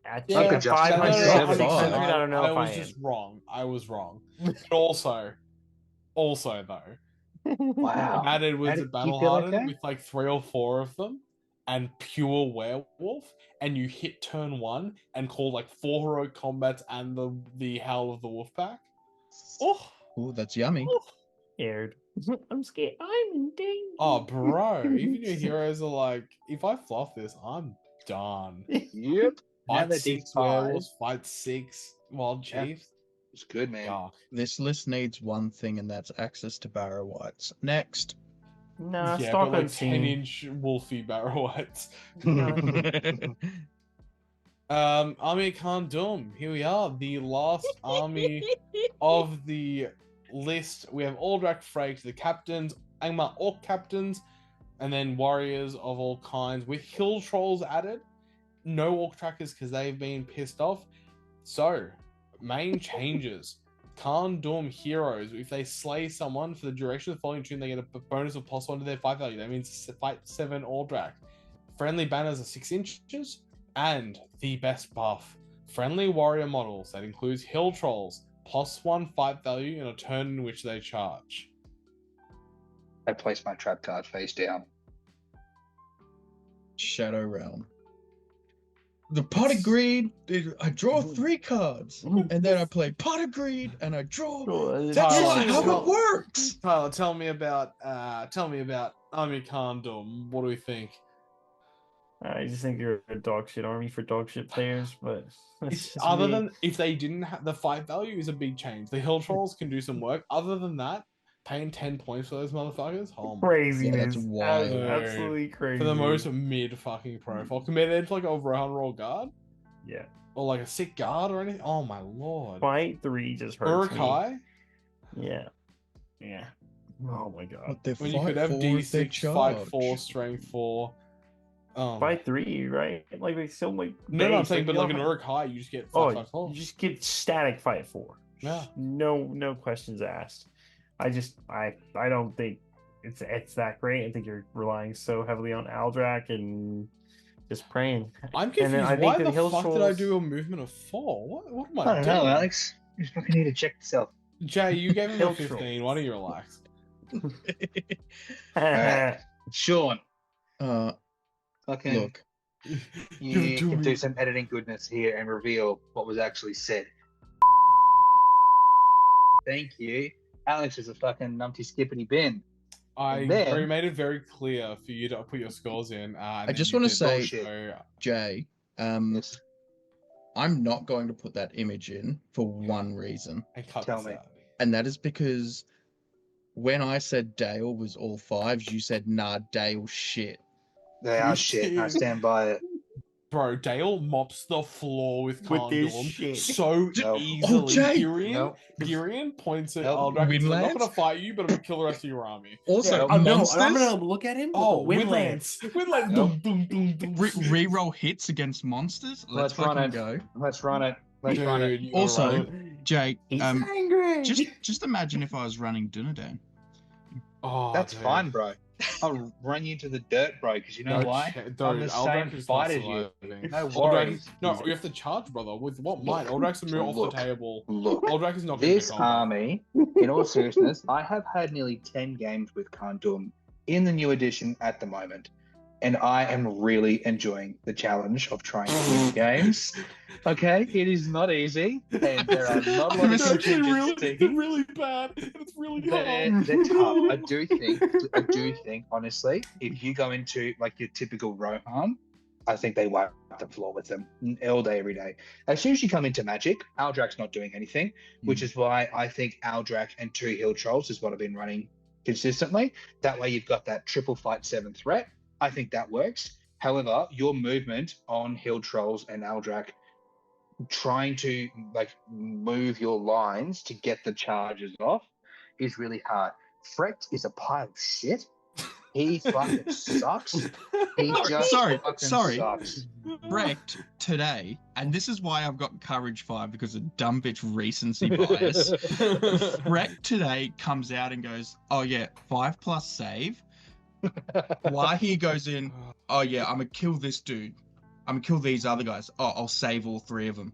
At I could justify 500, it. 600, I don't know I if was I just wrong. I was wrong. But also though, Wow. added How was did a you battle feel hardened okay? with like 3 or 4 of them and pure werewolf, and you hit turn 1 and call like 4 heroic combats and the Howl of the Wolf Pack. Oh, Oh, that's yummy. scared. I'm scared. I'm in danger. oh, bro! Even your heroes are like, if I fluff this, I'm done. Yep. Now Fight they're 6 D5. werewolves, fight 6 wild Yeah. chiefs. It's good, man. Yuck. This list needs one thing, and that's access to Barrow Whites. Next. Nah, Yeah, stop but like unseen. 10-inch wolfy barrel whites. That's Army of Carn Dum. Here we are, the last army of the list. We have Aldrak Frey, the captains, Angmar Orc captains, and then warriors of all kinds with hill trolls added. No orc trackers because they've been pissed off. So, main changes. Carn Dum heroes. If they slay someone for the duration of the following turn, they get a bonus of +1 to their fight value. That means fight 7 Aldrak. Friendly banners are 6 inches. And the best buff. Friendly warrior models. That includes hill trolls. +1 fight value in a turn in which they charge. I place my trap card face down. Shadow Realm. The Pot of Greed, I draw 3 cards, and then I play Pot of Greed, and I draw. That's Tyler, not how it works. Tyler, tell me about Army of Carn Dum. What do we think? I just think you're a dog shit army for dog shit players, but that's just Other me. than if they didn't have the fight value is a big change. The hill trolls can do some work. Other than that, paying 10 points for those motherfuckers, oh my, craziness, that's wild. absolutely crazy. for the most mid fucking profile compared to like a Rohan roll guard yeah. or like a sick guard or anything. Oh my lord, Fight 3 just hurts me. Urukai. Yeah. Yeah. Oh my god. What they When you fight could have for if they D6, fight charge. 4, strength 4. Fight 3, right? Like they still like No, I'm base, saying, but you like an don't have- Urukai, you just get Oh, 5, 5, 4. you just get static fight 4. Yeah. No questions asked. I don't think it's that great. I think you're relying so heavily on Aldrak and just praying. I'm And then confused. I think Why the the hill fuck did I trolls- do a movement of 4? What am I, I don't doing? know, Alex. You just fucking need to check yourself. Jay, you gave him a Hill 15. trolls. Why don't you relax? Alright. Sean, fucking Look, you can do some editing goodness here and reveal what was actually said. Thank you. Alex is a fucking numpty skippity bin. I then- made it very clear for you to put your scores in. I just want to say, bullshit. Jay, Yes. I'm not going to put that image in for one reason, I cut Tell this me. out. and that is because when I said Dale was all fives, you said, nah, Dale shit. They are shit. I stand by it. Bro, Dale mops the floor with Carn this Dum shit. so Nope. easily. Oh, Jay! Girion points at Nope. Aldrak and says, I'm not Windlands? going to fight you, but I'm going to kill the rest of your army. Also, Yeah, Oh no! monsters, I'm gonna look at him. Oh, Windlands. Windlands. Nope. Dum, dum, dum, dum. re-roll hits against monsters. Let's run fucking it. go. Let's run it. Let's run it. Dude, you gotta Also, run it. Jay, He's angry. just imagine if I was running Dunedain. Oh, That's dude. fine, bro. I'll run you into the dirt, bro, because you know No, why? dude, I'm the Aldrak same is fight not as you. surviving. No Aldrak worries. is- No, you have to charge, brother. With what might? Aldrak's the move off Look. the table. Look, Aldrak is not going to this army, in all seriousness, I have had nearly 10 games with Carn Dum in the new edition at the moment. And I am really enjoying the challenge of trying to win games. Okay, it is not easy, and there are not a lot of It's actually contingencies. really bad. It's really hard. They're tough. I do think, honestly, if you go into like your typical Rohan, I think they wipe the floor with them all day, every day. As soon as you come into Magic, Aldrak's not doing anything, which is why I think Aldrak and 2 Hill Trolls is what I've been running consistently. That way you've got that triple fight 7 threat. I think that works. However, your movement on Hill Trolls and Aldrak, trying to like move your lines to get the charges off, is really hard. Frecht is a pile of shit. He fucking sucks. He just Sorry. sucks. Wrecked today, and this is why I've got courage 5 because of dumb bitch recency bias. Wrecked today comes out and goes, oh yeah, 5+ save. Why he goes in, oh yeah, I'm gonna kill this dude. I'm gonna kill these other guys. Oh, I'll save all 3 of them.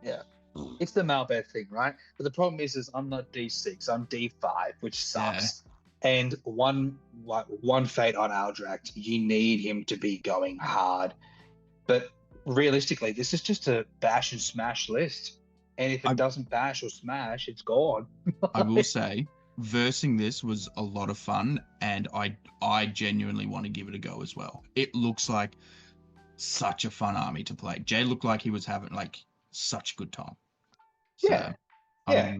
Yeah. It's the Malbeth thing, right? But the problem is I'm not D6, I'm D5, which sucks. And one fate on Aldrak, you need him to be going hard. But realistically, this is just a bash and smash list. And if it doesn't bash or smash, it's gone. I will say, versing this was a lot of fun, and I genuinely want to give it a go as well. It looks like such a fun army to play. Jay looked like he was having like such a good time. So, Yeah. Yeah.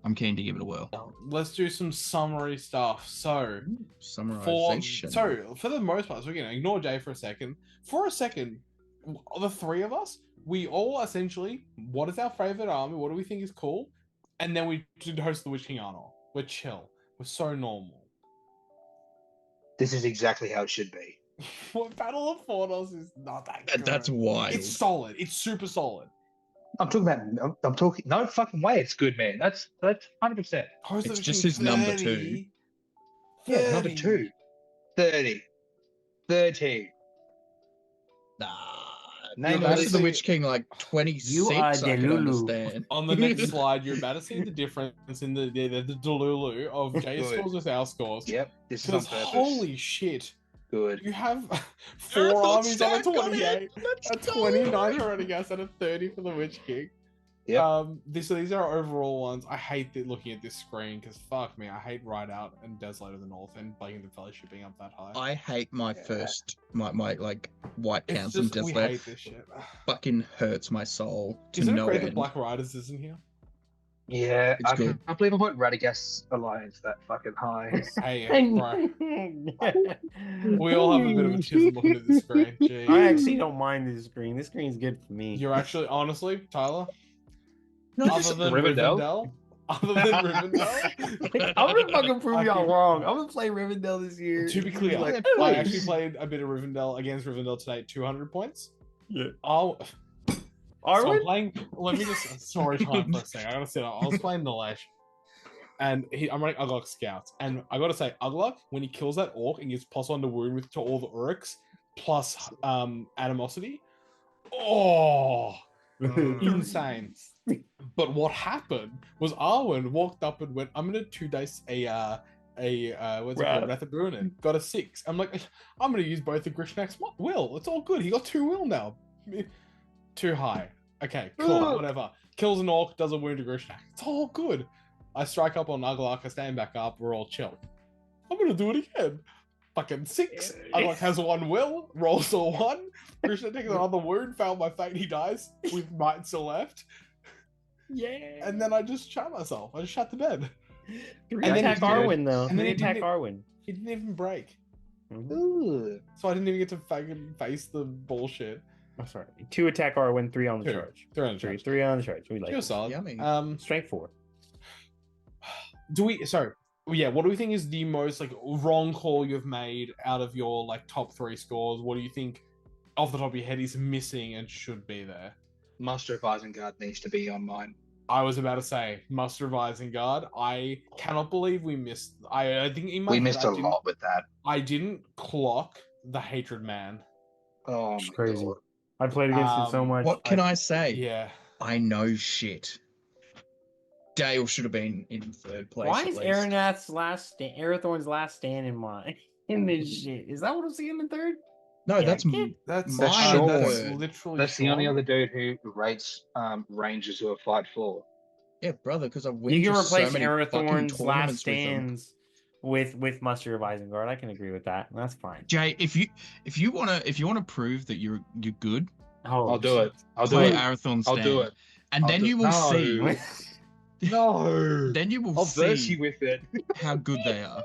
I'm keen to give it a whirl. Let's do some summary stuff. So, Summarization. for the most part, so we're going to ignore Jay for a second. For a second, the 3 of us, we all essentially, what is our favorite army? What do we think is cool? And then we did host the Witch King Arnor. We're chill. We're so normal. This is exactly how it should be. What Battle of Fornost is not that good. That's wild. It's solid. It's super solid. I'm talking no fucking way it's good, man. That's 100%. Host It's the just King his number 30. 2. Yeah, number 30. 2. 30. Nah. Name Most it. of the Witch King like 26. You are I can Delulu. understand. On the next slide, you're about to see the difference in the Delulu of Jay's Good. scores with our scores. Yep, this is on Because purpose. holy shit, Good. you have 4 Arathorn armies on a stack on 28, it. Let's a go. 29 for running us, and a 30 for the Witch King. Yep. These are our overall ones. I hate looking at this screen because fuck me, I hate Rideout and Desolate of the North and Blaking the Fellowship being up that high. I hate my first, my like white It's counts and just, we Desolate. hate this shit. Fucking hurts my soul to Isn't it no great that end. Black Riders isn't here? Yeah, It's I good. can't believe I put Radagast Alliance that fucking high. Hey, bro. We all have a bit of a chisel looking at this screen. Jeez. I actually don't mind this screen. This screen's good for me. You're actually, honestly, Tyler, No, other than Rivendell. Rivendell, I'm gonna fucking prove y'all wrong. I'm gonna play Rivendell this year. to be clear, Like, I actually played a bit of Rivendell against Rivendell today, 200 points. Yeah. Oh, Are so we? I'm playing. Let me just story time for a second. I gotta sit. I was playing Nilesh, and I'm running Ugluk Scouts, and I gotta say, Ugluk, when he kills that orc and gives plus 1 to wound with to all the Uruks plus animosity, oh, insane. But what happened was Arwen walked up and went, "I'm gonna 2 dice what's it called? Wrath of Bruinen. Got a 6. I'm like, I'm gonna use both the Grishnak's will. It's all good. He got 2 will now. Too high. Okay, cool, whatever. Kills an orc, does a wound to Grishnak. It's all good. I strike up on Ugluk, I stand back up, we're all chill. I'm gonna do it again. Fucking 6. Unlock has 1 will, rolls a 1. Krishna takes another wound, failed my fate, he dies with might still left. Yeah. And then I just shot myself. I just shot the bed. Three And then attack he did- Arwen though. and then Three he didn't attack Arwen. He didn't even break. Ooh. So I didn't even get to fucking face the bullshit. I'm sorry. 2 attack Arwen, 3 on the 2. charge. 3 on the Three, charge. 3 on the charge. We like She was it. solid. Yummy. Strength 4. Do we? Sorry. Yeah. What do we think is the most like wrong call you've made out of your like top 3 scores? What do you think, off the top of your head, is missing and should be there? Muster of Isengard needs to be on mine. I was about to say Muster of Isengard. I cannot believe we missed. I think in my We head, missed I a didn't- lot with that. I didn't clock the Hatred Man. Oh, It's my crazy. God. I played against it so much. What can I say? Yeah. I know shit. Dale should have been in 3rd place. Why at is least. Arathorn's last stand in mine? In this shit. Is that what I'm seeing in 3rd? No, Yeah, that's kid. That's Mine Sean. that's literally. That's the only Sean. other dude who rates Rangers who are fight 4. yeah, brother. Because I went You can to so replace many fucking Arathorn's last tournaments with them. stands with Muster of Isengard. I can agree with that. That's fine. Jay, if you wanna prove that you're good, Oh, I'll do it. I'll do play it. Arathorn I'll stand, do it. and I'll then do- you will No. see. No. Then you will I'll verse see you with it. how good they are.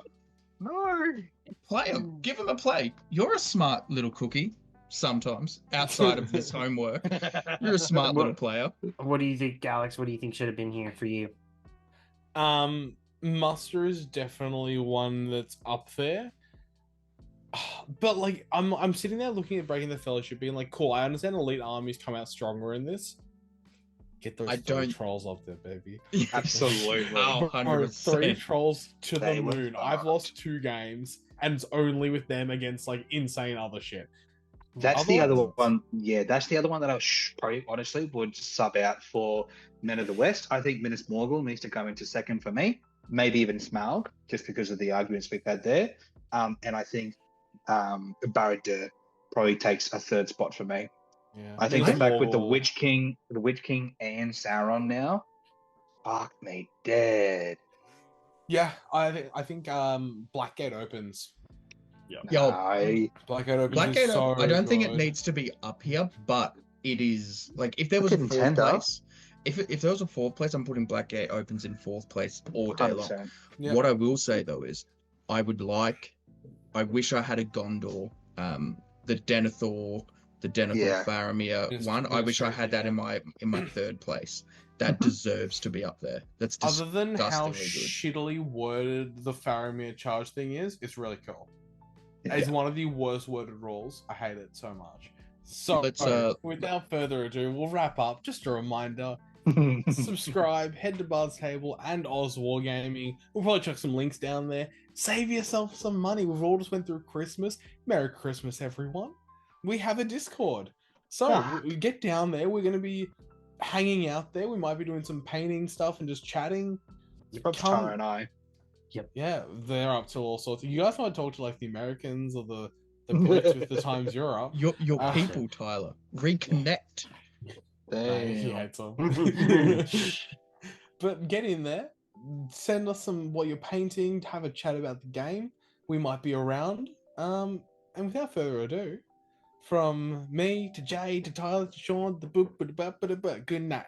No. Play them. Give them a play. You're a smart little cookie. Sometimes outside of this homework, you're a smart little player. What do you think, Alex? What do you think should have been here for you? Muster is definitely one that's up there. But like I'm sitting there looking at Breaking the Fellowship being like, cool, I understand elite armies come out stronger in this. Get those I 3 don't- trolls up there, baby. Absolutely. Oh, Bro, 100%. 3 trolls to They the were moon. I've fucked. lost 2 games, and it's only with them against like insane other shit. That's the other Otherwise- one. Yeah, that's the other one that I probably honestly would sub out for Men of the West. I think Minas Morgul needs to come into 2nd for me. Maybe even Smaug, just because of the arguments we've had there. And I think Buhrdur probably takes a 3rd spot for me. Yeah. I think Minas the fact with the Morgul- Witch King and Sauron now, fuck me dead. Yeah, I think Blackgate opens. Yo, Blackgate opens. Blackgate, is so I don't think it good. needs to be up here, but it is like if there was a 4th Contender. place, if there was a 4th place, I'm putting Blackgate opens in 4th place all day long. 100%. Yeah. What I will say though is, I wish I had a Gondor, the Denethor, the Denethor Yeah. Faramir Just one. I wish I had that in my 3rd place. That deserves to be up there. That's Other than how disgustingly good. shittily worded the Faramir charge thing is, it's really cool. Yeah. It's one of the worst worded rules. I hate it so much. So, Let's, without further ado, we'll wrap up. Just a reminder, subscribe, head to Bard's Table and Oz Wargaming. We'll probably chuck some links down there. Save yourself some money. We've all just went through Christmas. Merry Christmas, everyone. We have a Discord. So Ah. we get down there. We're going to be hanging out there. We might be doing some painting stuff and just chatting. It's probably Come- Tara and I. Yeah, they're up to all sorts. You guys want to talk to like the Americans or the Brits with the times you're up? Your Ah. people, Tyler. Reconnect. Nah, he Damn. hates them. But get in there, send us some what you're painting, have a chat about the game. We might be around. And without further ado, from me to Jay to Tyler to Sean, good night.